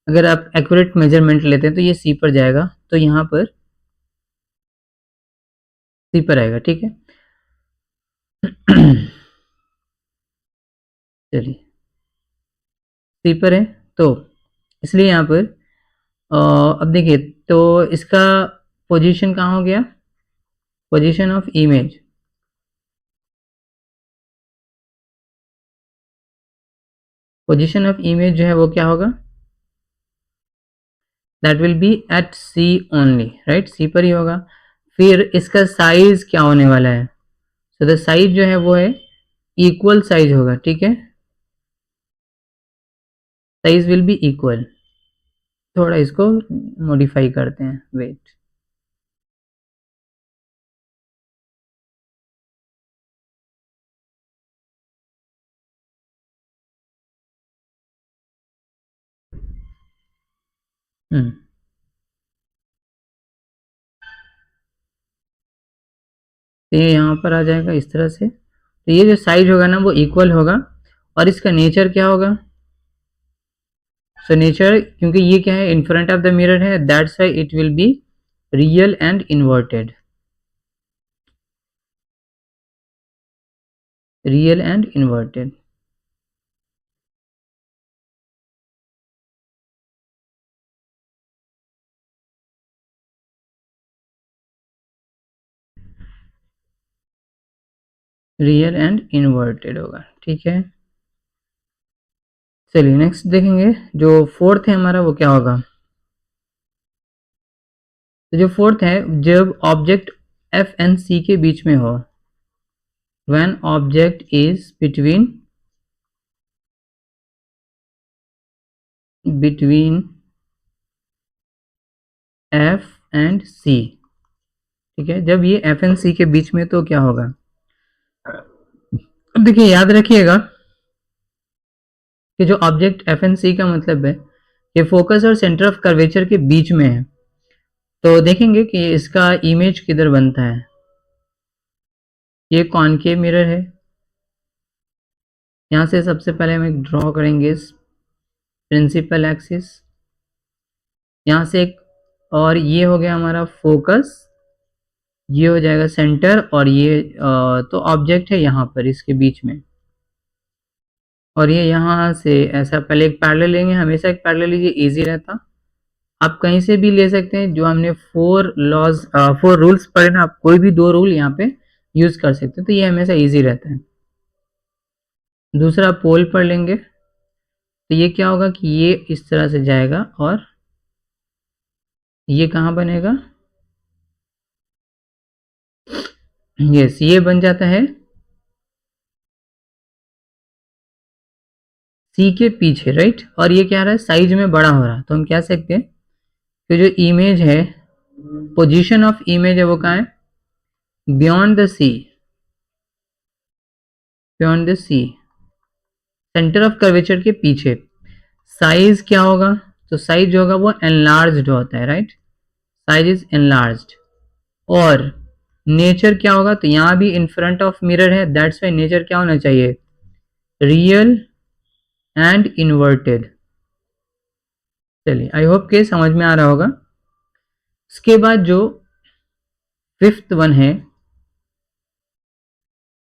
S1: अगर आप एक्यूरेट मेजरमेंट लेते हैं तो ये सी पर जाएगा, तो यहाँ पर सी पर आएगा, ठीक है। चलिए सी पर है, तो इसलिए यहाँ पर अब देखिए, तो इसका पोजीशन कहाँ हो गया? Position of image, position of image जो है वो क्या होगा? That will be at C only, right, C पर ही होगा। फिर इसका साइज क्या होने वाला है? सो द साइज जो है वो है इक्वल साइज होगा, ठीक है, साइज विल बी इक्वल। थोड़ा इसको मॉडिफाई करते हैं, वेट। तो ये यहाँ पर आ जाएगा इस तरह से। तो ये जो साइज होगा ना वो इक्वल होगा, और इसका नेचर क्या होगा? सो नेचर, क्योंकि ये क्या है, in front of the mirror है, that's why it will be real and inverted, real and inverted. Real and inverted होगा, ठीक है। चलिए नेक्स्ट देखेंगे, जो फोर्थ है हमारा वो क्या होगा? तो जो फोर्थ है, जब ऑब्जेक्ट एफ एंड सी के बीच में हो, when object is between F and C, ठीक है, जब ये एफ एंड सी के बीच में, तो क्या होगा? अब देखिए याद रखिएगा कि जो ऑब्जेक्ट एफ एंड सी का मतलब है ये फोकस और सेंटर ऑफ कर्वेचर के बीच में है। तो देखेंगे कि इसका इमेज किधर बनता है। ये कॉनकेव मिरर है, यहाँ से सबसे पहले हम एक ड्रॉ करेंगे प्रिंसिपल एक्सिस, यहाँ से एक, और ये हो गया हमारा फोकस, ये हो जाएगा सेंटर, और ये तो ऑब्जेक्ट है यहाँ पर इसके बीच में, और ये यहाँ से ऐसा पहले एक पैरेलल लेंगे, हमेशा एक पैरेलल लीजिए, इजी रहता। आप कहीं से भी ले सकते हैं, जो हमने 4 रूल्स पढ़े ना, आप कोई भी 2 रूल यहाँ पे यूज कर सकते हैं, तो ये हमेशा इजी रहता है। दूसरा पोल पढ़ लेंगे, तो ये क्या होगा कि ये इस तरह से जाएगा, और ये कहाँ बनेगा? यस, ये बन जाता है सी के पीछे, राइट। और ये क्या रहा है, साइज में बड़ा हो रहा है, तो हम कह सकते हैं कि जो इमेज है, पोजीशन ऑफ इमेज है वो कहाँ है? Beyond the C, beyond the C, centre of curvature के पीछे। साइज क्या होगा? तो साइज जो होगा वो एनलार्ज्ड होता है, राइट, साइज इज एनलार्ज्ड। और नेचर क्या होगा? तो यहाँ भी इन फ्रंट ऑफ मिरर है, दैट्स वाई नेचर क्या होना चाहिए? Real and inverted. चलिए आई होप के समझ में आ रहा होगा। इसके बाद जो फिफ्थ वन है,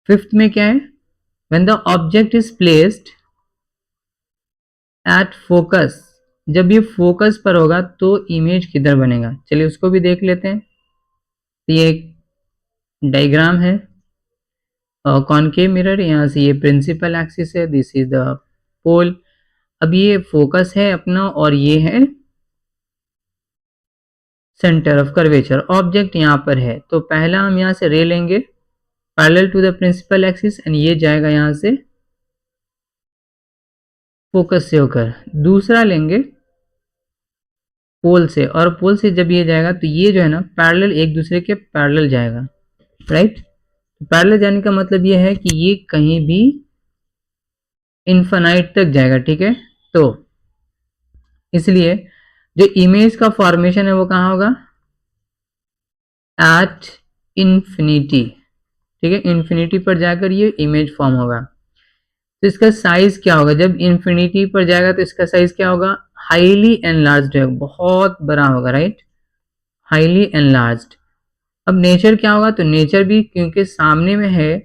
S1: फिफ्थ में क्या है? When the object is placed at focus, जब ये फोकस पर होगा तो इमेज किधर बनेगा, चलिए उसको भी देख लेते हैं। तो ये एक डायग्राम है कॉनकेव मिरर, यहाँ से ये प्रिंसिपल एक्सिस है, दिस इज द पोल। अब ये फोकस है अपना और ये है सेंटर ऑफ कर्वेचर, ऑब्जेक्ट यहाँ पर है। तो पहला हम यहाँ से रे लेंगे parallel to the principal axis and ये जाएगा यहाँ से फोकस से होकर, दूसरा लेंगे पोल से, और पोल से जब ये जाएगा तो ये जो है ना पैरेलल, एक दूसरे के पैरेलल जाएगा, राइट। पैरेलल जाने का मतलब ये है कि ये कहीं भी इनफाइनाइट तक जाएगा, ठीक है। तो इसलिए जो इमेज का फॉर्मेशन है वो कहाँ होगा, एट इन्फिनिटी, ठीक है। इन्फिनिटी पर जाकर ये इमेज फॉर्म होगा। तो इसका साइज क्या होगा, जब इन्फिनिटी पर जाएगा तो इसका साइज क्या होगा, हाईली एनलार्ज्ड है, बहुत बड़ा होगा, राइट, हाईली एनलार्ज्ड। अब नेचर क्या होगा, तो नेचर भी क्योंकि सामने में है,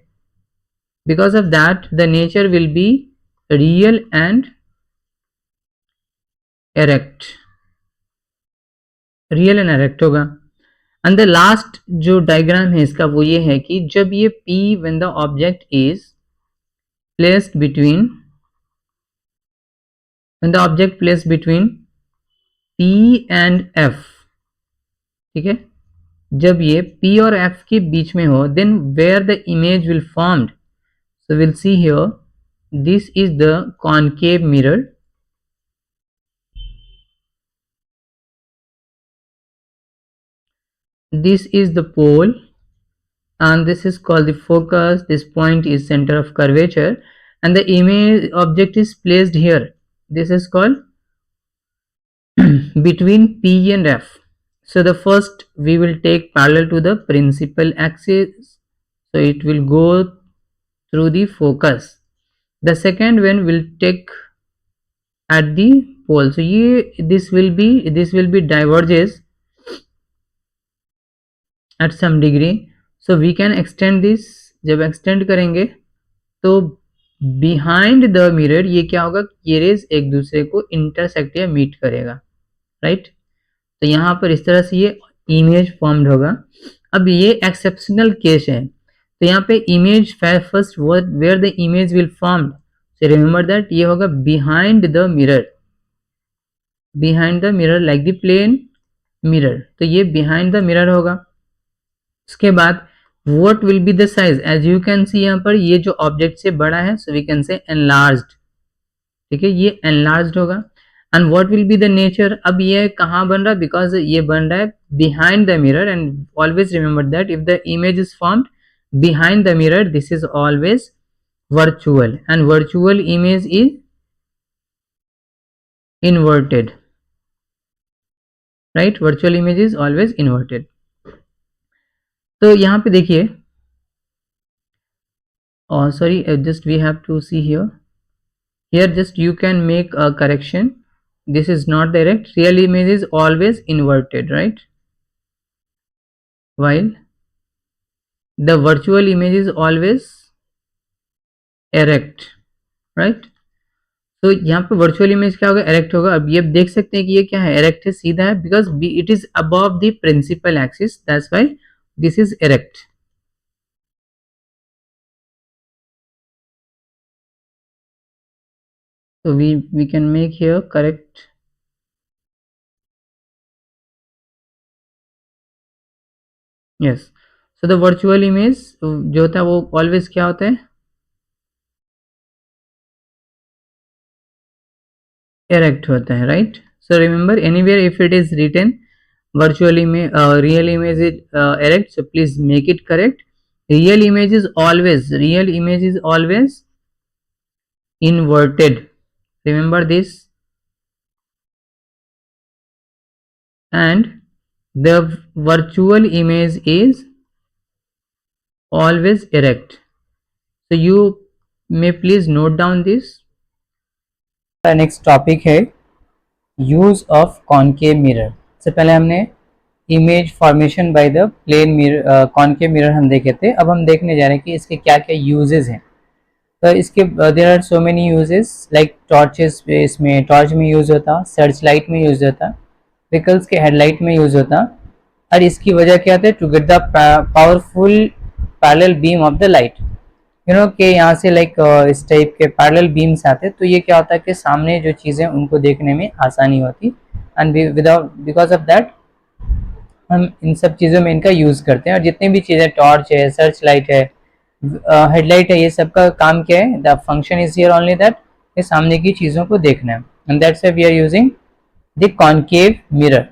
S1: because of that the nature will be real and erect, real and erect होगा। एंड द लास्ट जो डायग्राम है इसका वो ये है कि जब ये P when the object is placed between, when the object placed between P and F, ठीक है, जब ये P और F के बीच में हो, then where the image will formed, so will see here, this is the concave mirror, this is the pole, and this is called the focus, this point is center of curvature, and the image object is placed here, this is called between P and F. So the first we will take parallel to the principal axis, so it will go through the focus. The second one will take at the pole, so this will be diverges at some degree, so we can extend this, जब extend करेंगे तो behind the mirror ये क्या होगा, ये raise एक दूसरे को intersect या meet करेगा, राइट। तो यहाँ पर इस तरह से ये इमेज फॉर्म्ड होगा। अब ये एक्सेप्शनल केस है, तो यहाँ पे image first where the image will formed, so remember that ये होगा behind the mirror, behind the mirror like the plane mirror, तो ये बिहाइंड द मिरर होगा। उसके बाद what will be the size, as you can see यहाँ पर ये जो ऑब्जेक्ट से बड़ा है, so we can say enlarged, ठीक है, ये enlarged होगा। and what will be the nature, अब ये कहाँ बन रहा है, because ये बन रहा है behind the mirror, and always remember that if the image is formed behind the mirror, this is always virtual, and virtual image is inverted, right, virtual image is always inverted। तो यहाँ पे देखिए, sorry, just we have to see here just you can make a correction, this is not direct, real image is always inverted, right, while the virtual image is always erect, right। तो यहाँ पे virtual image क्या होगा, erect होगा। अब ये देख सकते हैं कि ये क्या है, एरेक्ट है, सीधा है, because it is above the principal axis, that's why this is erect. So we can make here correct, yes, so the virtual image जो होता है वो always क्या होता है, erect होता है, right। So remember anywhere if it is written virtual image, real image is erect, so please make it correct। real image is always inverted, remember this, and the virtual image is always erect, so you may please note down this। Next topic है use of concave mirror. से पहले हमने image formation by the plane mirror, concave mirror हम देखे थे। अब हम देखने जा रहे हैं कि इसके क्या क्या यूजेस हैं। तो इसके there are so many uses like torches, इसमें टॉर्च में यूज होता, सर्च लाइट में यूज होता, व्हीकल्स के हेडलाइट में यूज होता। और इसकी वजह क्या था, to get the powerful parallel beam of the light, you know कि यहाँ से लाइक इस टाइप के पैरेलल बीम्स आते, तो ये क्या होता है कि सामने जो चीज़ें उनको देखने में आसानी होती, and without because of that हम इन सब चीज़ों में इनका यूज़ करते हैं। और जितनी भी चीज़ें, टॉर्च है, सर्च लाइट है, हेडलाइट है, ये सब का काम क्या है, the function is here only that ये सामने की चीज़ों को देखना है, and that's why we are using the concave mirror.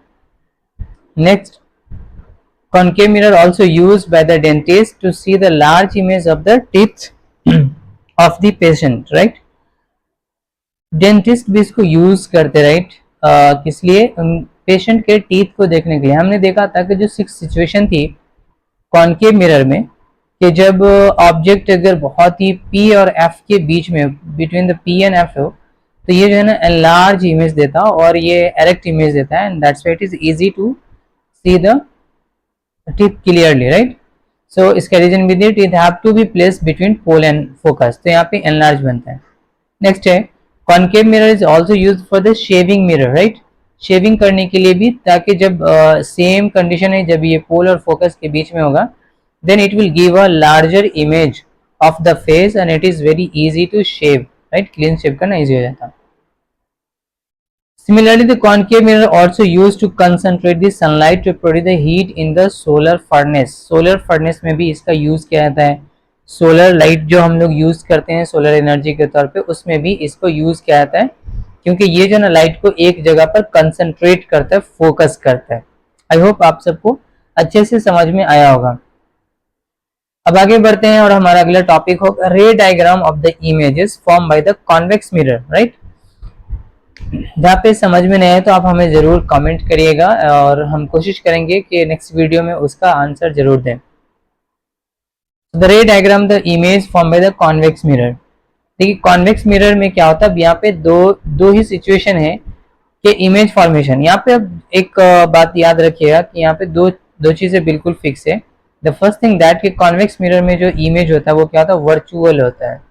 S1: Next, concave mirror also used by the dentist to see the large image of the teeth of the patient, right? Dentist भी इसको use करते, right? किस लिए? Patient के teeth को देखने के लिए। हमने देखा था कि जो सिचुएशन थी कॉनकेव मिरर में, कि जब ऑब्जेक्ट अगर बहुत ही पी और एफ के बीच में, between the P and F हो, तो ये जो है ना लार्ज इमेज देता और ये एरेक्ट इमेज देता है, and that's why it is easy to see the teeth clearly, right? So इसका रीजन भी दे, teeth have to be placed between pole and focus, तो यहाँ पे एनलार्ज बनता है। नेक्स्ट है, concave mirror is also used for the shaving mirror, right? Shaving करने के लिए भी, ताकि जब सेम कंडीशन है, जब ये पोल और फोकस के बीच में होगा, then it will give a larger image of the face and it is very easy to shave, right? Clean shave करना easy हो जाता। Similarly, the concave mirror also used to concentrate the sunlight to produce the heat in the solar furnace. Solar furnace में भी इसका use किया जाता है। Solar light जो हम लोग यूज करते हैं सोलर एनर्जी के तौर पे, उसमें भी इसको यूज किया जाता है, क्योंकि ये जो ना लाइट को एक जगह पर कंसंट्रेट करता है, फोकस करता है। आई होप आप सबको अच्छे से समझ में आया होगा। अब आगे बढ़ते हैं और हमारा अगला टॉपिक होगा रे diagram of the images form by the convex mirror, right? जहाँ पे समझ में नहीं आए तो आप हमें जरूर कमेंट करिएगा और हम कोशिश करेंगे कि नेक्स्ट वीडियो में उसका आंसर जरूर दें। द रे diagram the image form by the convex mirror. देखिए कॉन्वेक्स मिरर में क्या होता है, यहाँ पे दो ही सिचुएशन है कि इमेज फॉर्मेशन। यहाँ पे अब एक बात याद रखिएगा कि यहाँ पे दो चीजें बिल्कुल फिक्स है। द फर्स्ट थिंग दैट कि कॉन्वेक्स मिरर में जो इमेज होता है वो क्या होता है, वर्चुअल होता है।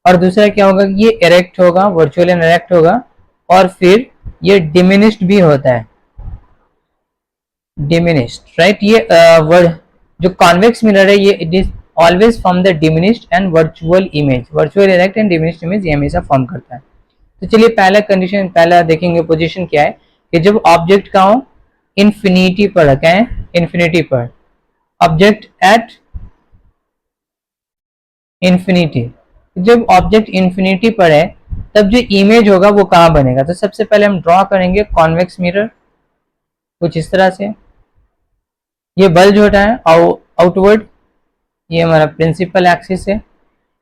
S1: और दूसरा क्या होगा कि ये इरेक्ट होगा, वर्चुअल एंड इरेक्ट होगा, और फिर ये डिमिनिश्ड भी होता है, डिमिनिश्ड, राइट? ये जो कॉन्वेक्स मिरर है ये it is always from the diminished and virtual image. Virtual, erect and diminished image ये हमेशा फॉर्म करता है। तो चलिए पहला कंडीशन, पहला देखेंगे पोजीशन क्या है कि जब ऑब्जेक्ट का हो इन्फिनिटी पर, क्या है, इन्फिनिटी पर, ऑब्जेक्ट एट इन्फिनिटी। जब ऑब्जेक्ट इन्फिनिटी पर है तब जो इमेज होगा वो कहाँ बनेगा? तो सबसे पहले हम ड्रॉ करेंगे कॉन्वेक्स मिरर कुछ इस तरह से। ये बल्ज होता है आउटवर्ड, ये हमारा प्रिंसिपल एक्सिस है।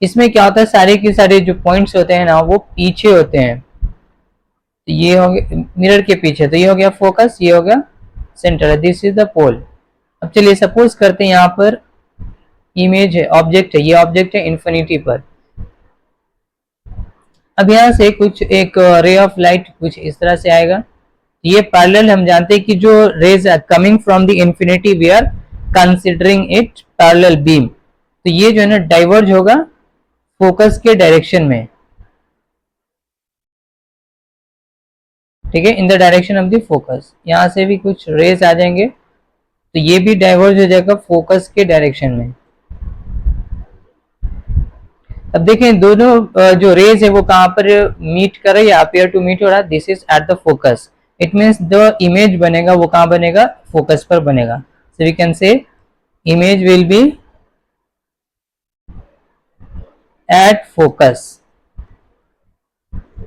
S1: इसमें क्या होता है, सारे के सारे जो पॉइंट्स होते हैं ना वो पीछे होते हैं। तो ये हो गया मिरर के पीछे, तो ये हो गया फोकस, ये हो गया सेंटर, दिस इज द पोल। अब चलिए सपोज करते हैं यहाँ पर इमेज है, ऑब्जेक्ट है, ये ऑब्जेक्ट है इन्फिनिटी पर। अब यहाँ से कुछ एक रे ऑफ लाइट कुछ इस तरह से आएगा, ये पैरेलल, हम जानते हैं कि जो rays coming from the infinity we are considering it parallel beam, तो ये जो है ना डाइवर्ज होगा फोकस के डायरेक्शन में, ठीक है, इन the direction of the focus. यहाँ से भी कुछ रेज आ जाएंगे तो ये भी डाइवर्ज हो जाएगा फोकस के डायरेक्शन में। अब देखें दोनों जो रेज है वो कहाँ पर मीट कर रहा है या अपीयर टू मीट हो रहा है, this is at the focus. It means the image बनेगा वो कहाँ बनेगा, फोकस पर बनेगा। So we can say image will be at focus.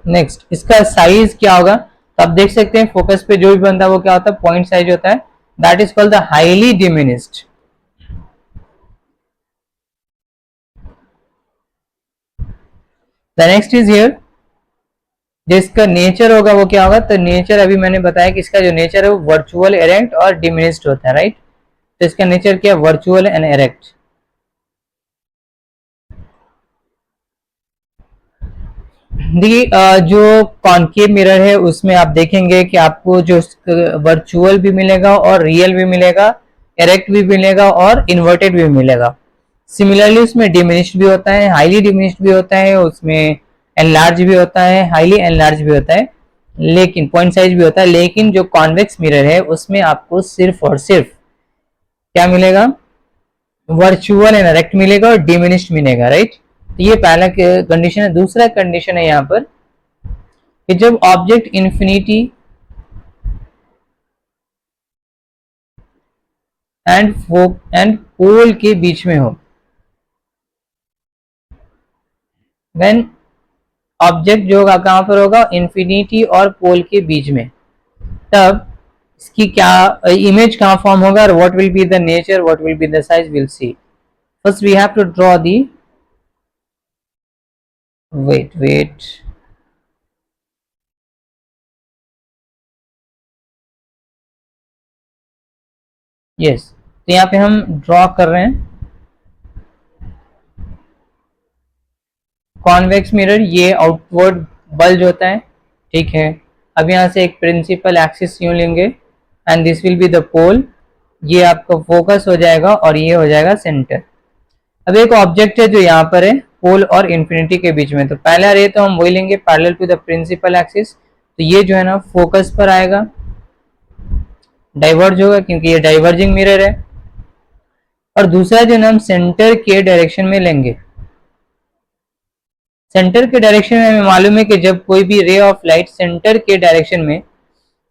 S1: Next, इसका साइज क्या होगा, तो आप देख सकते हैं फोकस पे जो भी बनता है वो क्या होता है, पॉइंट साइज होता है, that is called the highly diminished. The next is here, जिसका नेचर होगा वो क्या होगा, तो नेचर अभी मैंने बताया कि इसका जो नेचर है वो वर्चुअल, इरेक्ट और डिमिनिश्ड होता है, राइट? तो इसका नेचर क्या है, वर्चुअल एंड इरेक्ट। देखिए जो कॉनकेव मिरर है उसमें आप देखेंगे कि आपको जो वर्चुअल भी मिलेगा और रियल भी मिलेगा, इरेक्ट भी मिलेगा और इन्वर्टेड भी मिलेगा। सिमिलरली उसमें डिमिनिश्ड भी होता है, हाईली डिमिनिश्ड भी होता है, उसमें एनलार्ज भी होता है, हाईली एनलार्ज भी होता है, लेकिन पॉइंट साइज भी होता है। लेकिन जो कॉन्वेक्स मिरर है उसमें आपको सिर्फ और सिर्फ क्या मिलेगा, वर्चुअल एंड इरेक्ट मिलेगा और डिमिनिश्ड मिलेगा, राइट। तो ये पहला कंडीशन है। दूसरा कंडीशन है यहाँ पर कि जब ऑब्जेक्ट इंफिनिटी एंड पोल के बीच में हो, व्हेन ऑब्जेक्ट जो होगा कहां पर होगा, इंफिनिटी और पोल के बीच में, तब इसकी क्या इमेज कहां फॉर्म होगा और what will be the nature, what will be the size, will see. First we have to draw the wait yes, तो यहाँ पे हम ड्रॉ कर रहे हैं कॉन्वेक्स मिरर, ये आउटवर्ड बल्ज होता है, ठीक है। अब यहाँ से एक प्रिंसिपल एक्सिस यूं लेंगे and this will be the pole, ये आपका फोकस हो जाएगा और ये हो जाएगा सेंटर। अब एक ऑब्जेक्ट है जो यहाँ पर है पोल और इंफिनिटी के बीच में, तो पहला रे तो हम वही लेंगे parallel to the principal axis, तो ये जो है ना फोकस पर आएगा, डाइवर्ज होगा क्योंकि ये डाइवर्जिंग मिरर है। और दूसरा जो है हम सेंटर के डायरेक्शन में लेंगे। सेंटर के डायरेक्शन में हमें मालूम है कि जब कोई भी रे ऑफ लाइट सेंटर के डायरेक्शन में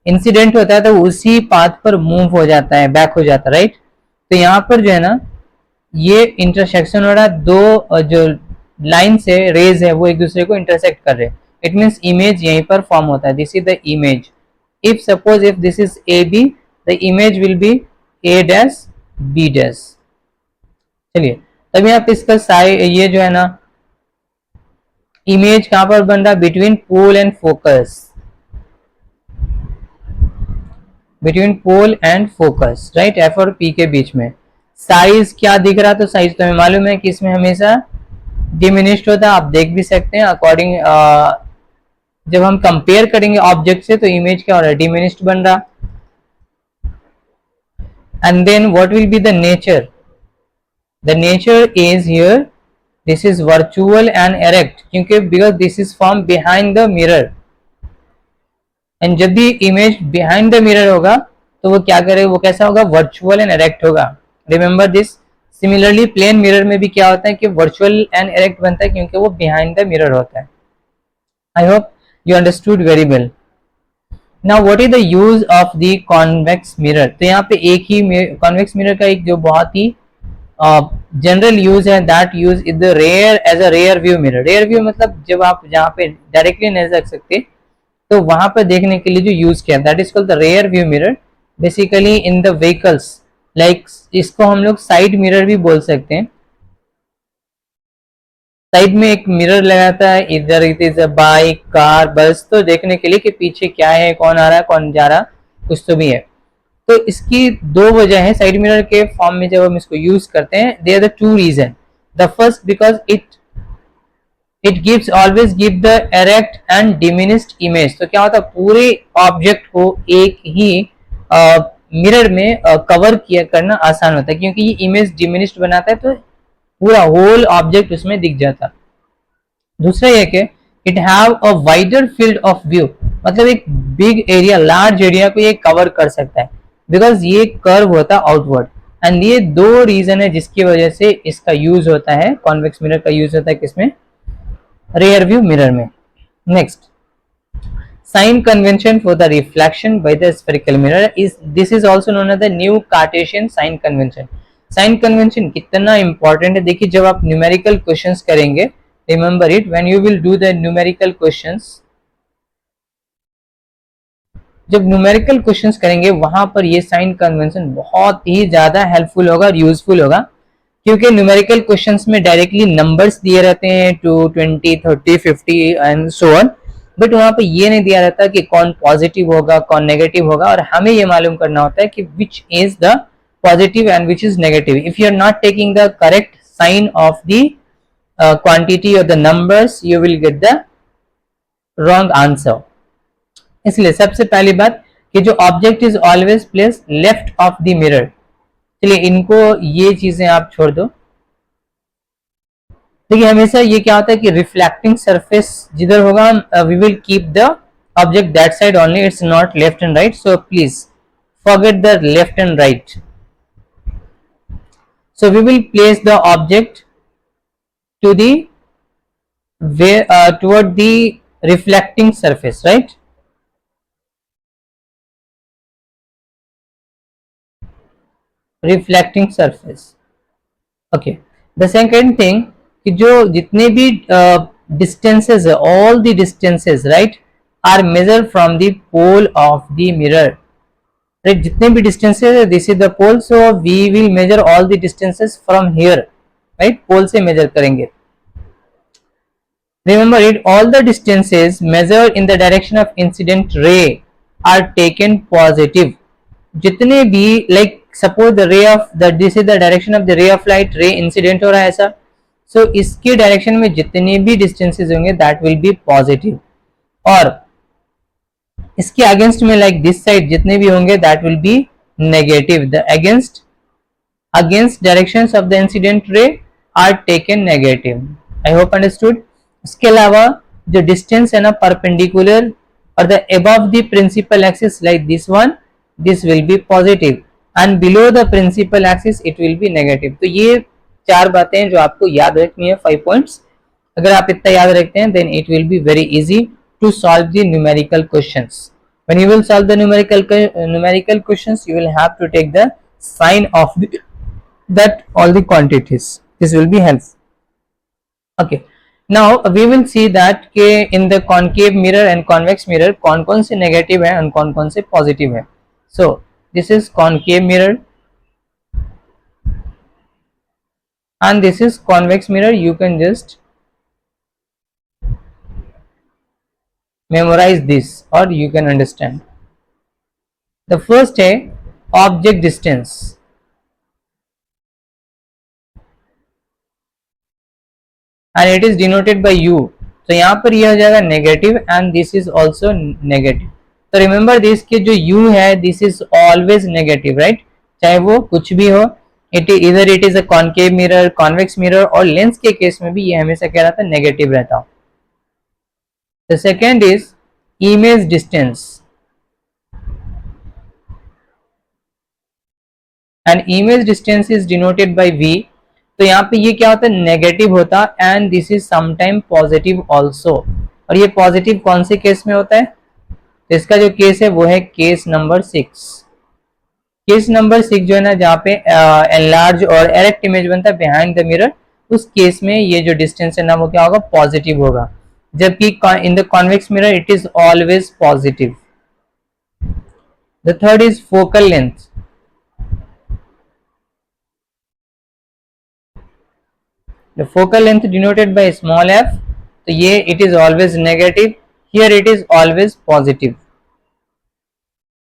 S1: इंसिडेंट होता है तो उसी पाथ पर मूव हो जाता है, बैक हो जाता है, राइट। तो यहाँ पर जो है ना ये इंटरसेक्शन हो रहा है, दो जो लाइन से रेज है वो एक दूसरे को इंटरसेक्ट कर रहे हैं, इट मीन्स इमेज यहीं पर फॉर्म होता है, this is the image. If suppose if this is A B, the image will be A dash B dash. चलिए तब यहाँ पे इसका साइड ये जो है ना इमेज कहां पर बन रहा है, between pole and focus, between pole and focus, right, F और पी के बीच में। साइज क्या दिख रहा, तो साइज तो हमें मालूम है कि इसमें हमेशा डिमिनिश्ड होता है, आप देख भी सकते हैं अकॉर्डिंग जब हम कंपेयर करेंगे ऑब्जेक्ट से तो इमेज क्या हो रहा है, डिमिनिश्ड बन रहा। And then what will be the nature, the nature is here this is virtual and erect, क्योंकि because this is form behind the mirror, and जब भी इमेज बिहाइंड द मिरर होगा तो वो क्या करेगा, वो कैसा होगा, वर्चुअल एंड इरेक्ट होगा। Remember this. Similarly plane mirror में भी क्या होता है कि वर्चुअल एंड इरेक्ट बनता है क्योंकि वो बिहाइंड द मिरर होता है। I hope you understood very well. Now what is the use of the convex mirror, तो यहाँ पे एक ही कॉन्वेक्स मिरर का एक जो बहुत ही जनरल यूज है, that use is the rear as a rear view mirror. Rear view मतलब जब आप जहाँ पे डायरेक्टली नहीं देख सकते तो वहां पर देखने के लिए जो यूज किया, that is called the rare view mirror. Basically in the vehicles, like इसको हम लोग साइड मिरर भी बोल सकते हैं। साइड में एक मिरर लगाता है, इधर it is a bike, car, बस, तो देखने के लिए कि पीछे क्या है, कौन आ रहा है, कौन जा रहा, कुछ तो भी है। तो इसकी दो वजह है साइड मिरर के फॉर्म में जब हम इसको यूज करते हैं, they are the two reason. The first because it gives always give the erect and diminished image. तो क्या होता है, पूरे ऑब्जेक्ट को एक ही मिरर में कवर किया करना आसान होता है क्योंकि ये इमेज डिमिनिश्ड बनाता है, तो पूरा होल ऑब्जेक्ट उसमें दिख जाता। दूसरा ये कि it have a wider field of view, मतलब एक बिग एरिया, लार्ज एरिया को ये कवर कर सकता है बिकॉज ये कर्व होता है आउटवर्ड। एंड ये दो रीजन है जिसकी वजह से इसका यूज होता है, कॉन्वेक्स मिरर का यूज होता है किसमें, रेयर व्यू मिरर में। Next, sign convention for the reflection by the spherical mirror is this is also known as the new Cartesian sign convention। Sign convention कितना इंपॉर्टेंट है, देखिए जब आप न्यूमेरिकल क्वेश्चंस करेंगे, remember it, when you will do the numerical questions, जब numerical questions करेंगे वहां पर ये साइन कन्वेंशन बहुत ही ज्यादा हेल्पफुल होगा और यूजफुल होगा, क्योंकि न्यूमेरिकल क्वेश्चंस में डायरेक्टली नंबर्स दिए रहते हैं 2, 20, 30, 50 एंड सो ऑन, बट वहां पे ये नहीं दिया रहता कि कौन पॉजिटिव होगा कौन नेगेटिव होगा, और हमें ये मालूम करना होता है कि which is the positive and which is negative. If you are not taking the correct sign of the quantity और the numbers, you will get the wrong answer. इसलिए सबसे पहली बात कि जो object is always place left of the mirror. चलिए इनको ये चीजें आप छोड़ दो, देखिए हमेशा ये क्या होता है कि रिफ्लेक्टिंग सरफेस जिधर होगा we will keep the object that side only, it's not left and right, so please forget the left and right. So we will place the object to the way toward the reflecting surface, right? Reflecting surface. Okay. The second thing कि जो जितने भी distances है, all the distances, right, are measured from the pole of the mirror. Right, जितने भी distances है, this is the pole, so we will measure all the distances from here, right? Pole से measure करेंगे. Remember it, all the distances measured in the direction of incident ray are taken positive. जितने भी like suppose the ray of the this is the direction of the ray of light, ray incident हो रहा है ऐसा, so इसके direction में जितने भी डिस्टेंसेस होंगे that will be positive, और इसके अगेंस्ट में like this side जितने भी होंगे that will be negative. The against directions of the incident ray are taken negative. I hope understood. इसके अलावा जो डिस्टेंस है ना परपेंडिकुलर और the above the principal axis like this one, this will be positive and below the principal axis it will be negative. तो ये चार बातें जो आपको याद रखनी है, 5 पॉइंट्स. अगर आप इतना याद रखते हैं then it will be very easy to solve the numerical questions. when you will solve the numerical questions you will have to take the sign of that all the quantities. This will be helpful. Okay, now we will see that के in the concave mirror and convex mirror कौन से negative है और कौन से positive है. So this is concave mirror and this is convex mirror. You can just memorize this or you can understand. The first है object distance and it is denoted by u. तो यहाँ पर यह हो जाएगा negative and this is also negative. तो remember this कि जो u है this is always negative, right, चाहे वो कुछ भी हो. इट इधर it is a concave mirror, convex mirror, और लेंस के केस में भी ये हमेशा क्या रहता है, नेगेटिव रहता. The second is image distance and image distance is denoted by v. तो यहाँ पे ये क्या होता है, नेगेटिव होता and this is sometime positive also. और ये पॉजिटिव कौन से केस में होता है, तो इसका जो केस है वो है केस नंबर 6. केस नंबर 6 जो है ना, जहाँ पे एनलार्ज और एरेक्ट इमेज बनता है बिहाइंड द मिरर, उस केस में ये जो डिस्टेंस है ना वो क्या होगा, पॉजिटिव होगा. जबकि इन the convex mirror it is always positive. The third is focal length. The focal length denoted by small f, तो ये it is always negative, here it is always positive.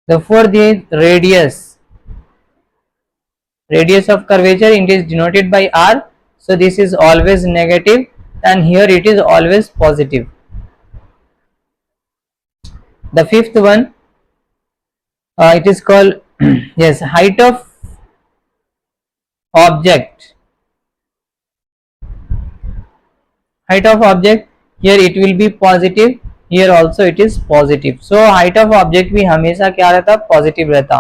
S1: The fourth is radius. Radius of curvature, it is denoted by r, so this is always negative and here it is always positive. The fifth one, it is called yes, height of object. Height of object, here it will be positive, here also it is positive. So height of object भी हमेशा क्या रहता, positive रहता.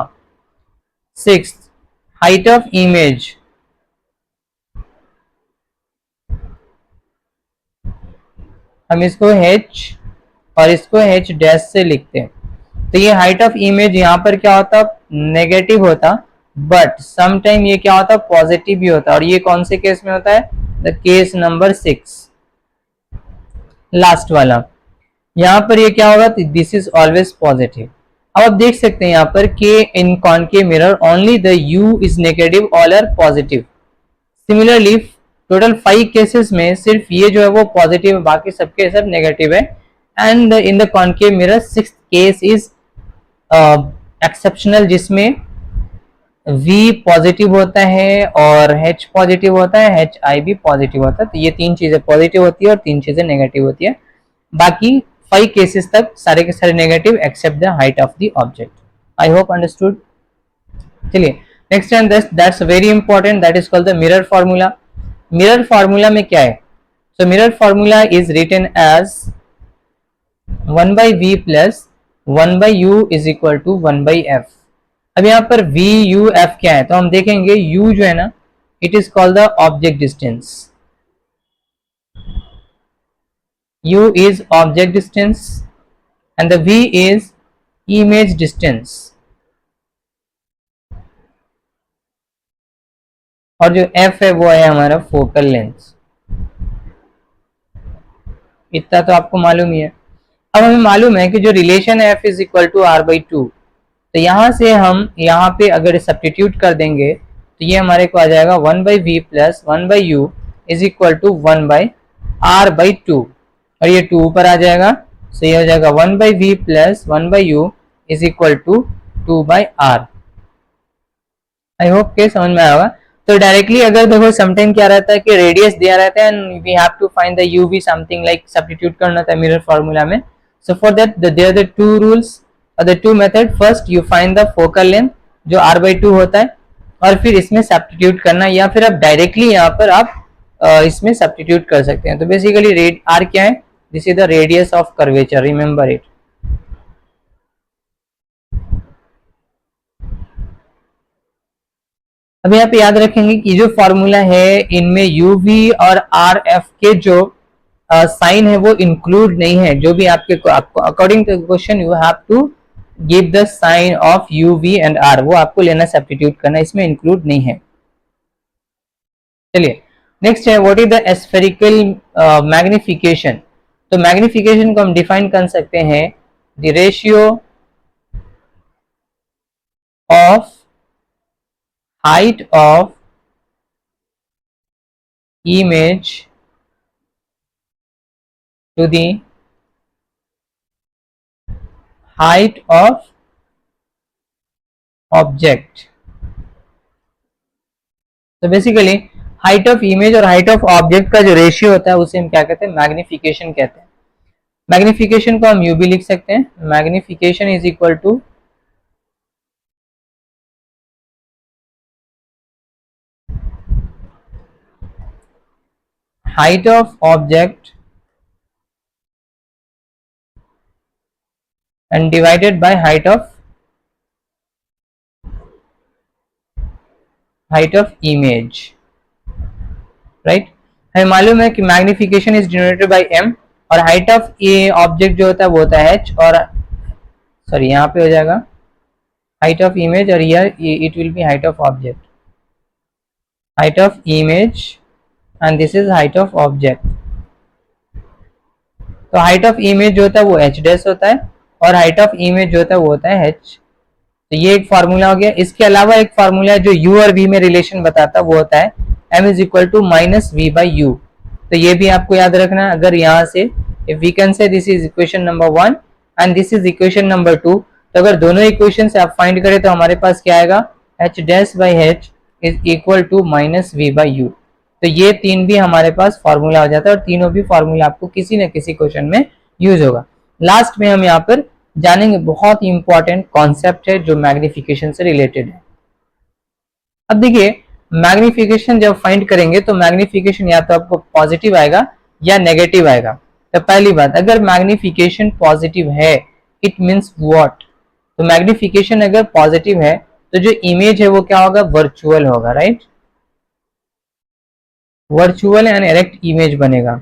S1: Sixth, height of image. हम इसको h और इसको h dash से लिखते हैं. तो ये हाइट ऑफ इमेज यहाँ पर क्या होता, नेगेटिव होता, बट समटाइम ये क्या होता, पॉजिटिव भी होता. और ये कौन से केस में होता है, द केस नंबर 6, लास्ट वाला. यहाँ पर ये क्या होगा, दिस इज ऑलवेज पॉजिटिव. अब आप देख सकते हैं यहाँ पर के in concave mirror only the u is negative, all are positive. Similarly total 5 cases में सिर्फ ये जो है वो पॉजिटिव है, बाकी सबके सब नेगेटिव है. And in the concave mirror 6th case is exceptional, जिसमें v पॉजिटिव होता है और h पॉजिटिव होता है, hi भी पॉजिटिव होता है. तो ये 3 चीजें पॉजिटिव होती है और 3 चीजें नेगेटिव होती है. बाकी 5 केसेस तक सारे के सारे negative except the height of the object. I hope understood. चलिए next and that's very important, that is called the mirror formula. Mirror formula में क्या है, So mirror formula is written as 1 by v plus 1 by u is equal to 1 by f. अब यहाँ पर v u f क्या है, तो हम देखेंगे u जो है ना, it is called the object distance. u is object distance and the v is image distance. और जो f है वो है हमारा फोकल लेंथ. इतना तो आपको मालूम ही है. अब हमें मालूम है कि जो रिलेशन है f is equal to R by two, तो यहाँ से हम यहाँ पे अगर सब्स्टिट्यूट कर देंगे तो ये हमारे को आ जाएगा 1 by V plus 1 by U is equal to 1 by R by two, और ये 2 ऊपर आ जाएगा. सो ये हो जाएगा 1 by V plus 1 by U is equal to 2 by R. I hope के समझ में आएगा. तो डायरेक्टली अगर देखो समटाइम क्या रहता है कि रेडियस दिया रहता है and we have to find the U V something like substitute करना था मिरर फार्मूला में. So for that there are the two rules और the two method. First you find the focal length जो r by two होता है, और फिर इसमें सब्स्टिट्यूट करना, या फिर आप डायरेक्टली यहाँ पर आप इसमें सब्स्टिट्यूट कर सकते हैं. तो बेसिकली r क्या है, this is the radius of curvature, remember it. अब यहाँ पे याद रखेंगे कि जो फॉर्मूला है इनमें यू वी और आर एफ के जो साइन है वो इंक्लूड नहीं है. जो भी आपके according to question you have to give the sign of U V and R, वो आपको लेना, सब्स्टिट्यूट करना, इसमें इंक्लूड नहीं है. चलिए नेक्स्ट है what is the spherical magnification. तो मैग्निफिकेशन को हम डिफाइन कर सकते हैं the ratio of height of image to the height of object. तो बेसिकली हाइट ऑफ इमेज और हाइट ऑफ ऑब्जेक्ट का जो रेशियो होता है उसे हम क्या कहते हैं, मैग्निफिकेशन कहते हैं. मैग्निफिकेशन को हम यू भी लिख सकते हैं. Magnification is equal to height of object and divided by height of image, right. हमें मालूम है कि magnification is denoted by m और हाइट ऑफ ए ऑब्जेक्ट जो होता है वो होता है h, और सॉरी यहाँ पे हो जाएगा हाइट ऑफ इमेज, और here it will B height of object, height of image and this is height of object. तो हाइट ऑफ इमेज जो होता है वो h डैश होता है और हाइट ऑफ इमेज जो होता है वो होता है h. तो ये एक फार्मूला हो गया. इसके अलावा एक फार्मूला है जो u और v में रिलेशन बताता है, वो होता है m is equal to minus V by U. तो ये भी आपको याद रखना है. अगर यहाँ से if we can say this is equation number 1 and this is equation number 2, तो अगर दोनों इक्वेशन से आप फाइंड करें तो हमारे पास क्या आएगा, h dash by h is equal to minus V by U. तो ये तीन भी हमारे पास फार्मूला हो जाता है, और तीनों भी फार्मूला आपको किसी न किसी क्वेश्चन में यूज होगा. लास्ट में हम यहाँ पर जानेंगे बहुत ही इंपॉर्टेंट कॉन्सेप्ट है जो मैग्निफिकेशन से रिलेटेड है. अब देखिए मैग्निफिकेशन जब फाइंड करेंगे तो मैग्निफिकेशन या तो आपको पॉजिटिव आएगा या नेगेटिव आएगा. तो पहली बात, अगर मैग्निफिकेशन पॉजिटिव है इट मीन्स व्हाट, तो मैग्निफिकेशन अगर पॉजिटिव है तो जो इमेज है वो क्या होगा, वर्चुअल होगा, right. Virtual and direct image बनेगा.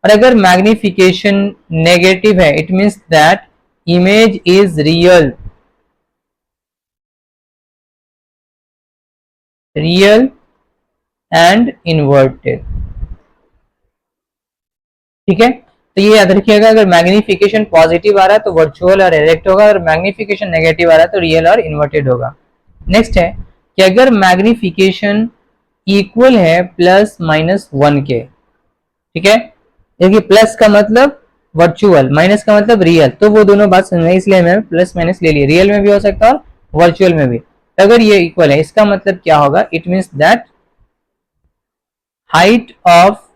S1: और अगर मैग्निफिकेशन नेगेटिव है it means that image is real and inverted. ठीक है, तो ये याद रखिएगा. अगर मैग्निफिकेशन पॉजिटिव आ रहा है तो वर्चुअल और डायरेक्ट होगा, और मैग्निफिकेशन नेगेटिव आ रहा है तो रियल और इन्वर्टेड होगा. नेक्स्ट है कि अगर मैग्निफिकेशन इक्वल है प्लस माइनस 1 के, ठीक है, देखिए प्लस का मतलब वर्चुअल, माइनस का मतलब रियल, तो वो दोनों बात समझ में, इसलिए मैंने प्लस माइनस ले लिया. रियल में भी हो सकता है और वर्चुअल में भी. तो अगर ये इक्वल है इसका मतलब क्या होगा, it means that height of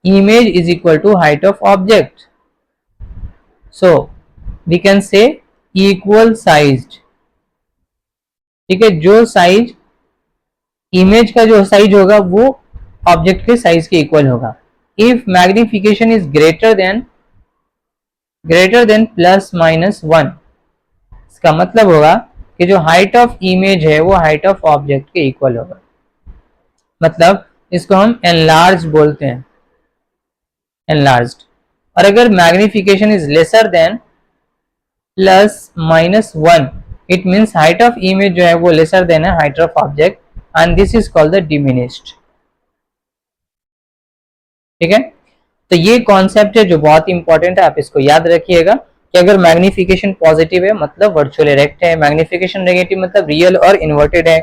S1: image is equal to height of object. So we can say equal sized. ठीक है, जो साइज इमेज का जो साइज होगा वो ऑब्जेक्ट के साइज के इक्वल होगा. If magnification is greater than plus minus 1, इसका मतलब होगा कि जो हाइट ऑफ इमेज है वो हाइट ऑफ ऑब्जेक्ट के इक्वल होगा, मतलब इसको हम एनलार्ज बोलते हैं, एनलार्ज्ड। और अगर magnification is lesser than plus minus 1, it means height of image जो है वो लेसर देन है height of object, and this is called the diminished. ठीक है, तो ये कॉन्सेप्ट है जो बहुत इंपॉर्टेंट है, आप इसको याद रखिएगा कि अगर मैग्निफिकेशन पॉजिटिव है मतलब वर्चुअल इरेक्ट है, मैग्निफिकेशन नेगेटिव मतलब रियल और इन्वर्टेड है,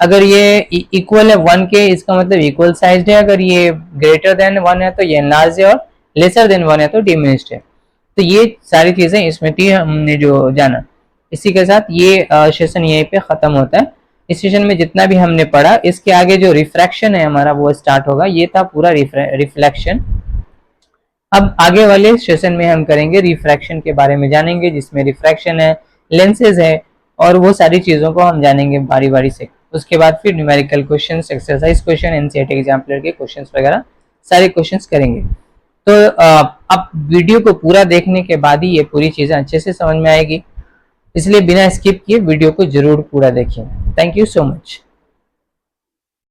S1: अगर ये इक्वल है 1 के इसका मतलब इक्वल साइज्ड है, अगर ये ग्रेटर देन 1 है तो ये एनलार्ज है, और लेसर देन 1 है तो डिमिनिश्ड है। तो ये सारी चीजें इसमें थी, हमने जो जाना। इसी के साथ ये सेशन यहीं पे खत्म होता है। इस सेशन में जितना भी हमने पढ़ा, इसके आगे जो रिफ्रैक्शन है हमारा वो स्टार्ट होगा। ये था पूरा रिफ्लेक्शन। अब आगे वाले सेशन में हम करेंगे रिफ्रैक्शन के बारे में जानेंगे, जिसमें रिफ्रैक्शन है, लेंसेज है, और वो सारी चीजों को हम जानेंगे बारी बारी से। उसके बाद फिर numerical questions, exercise question, NCERT exemplar के क्वेश्चंस वगैरह सारे क्वेश्चंस करेंगे। तो अब वीडियो को पूरा देखने के बाद ही ये पूरी चीजें अच्छे से समझ में आएगी, इसलिए बिना स्किप किए वीडियो को जरूर पूरा देखिए। Thank you so much.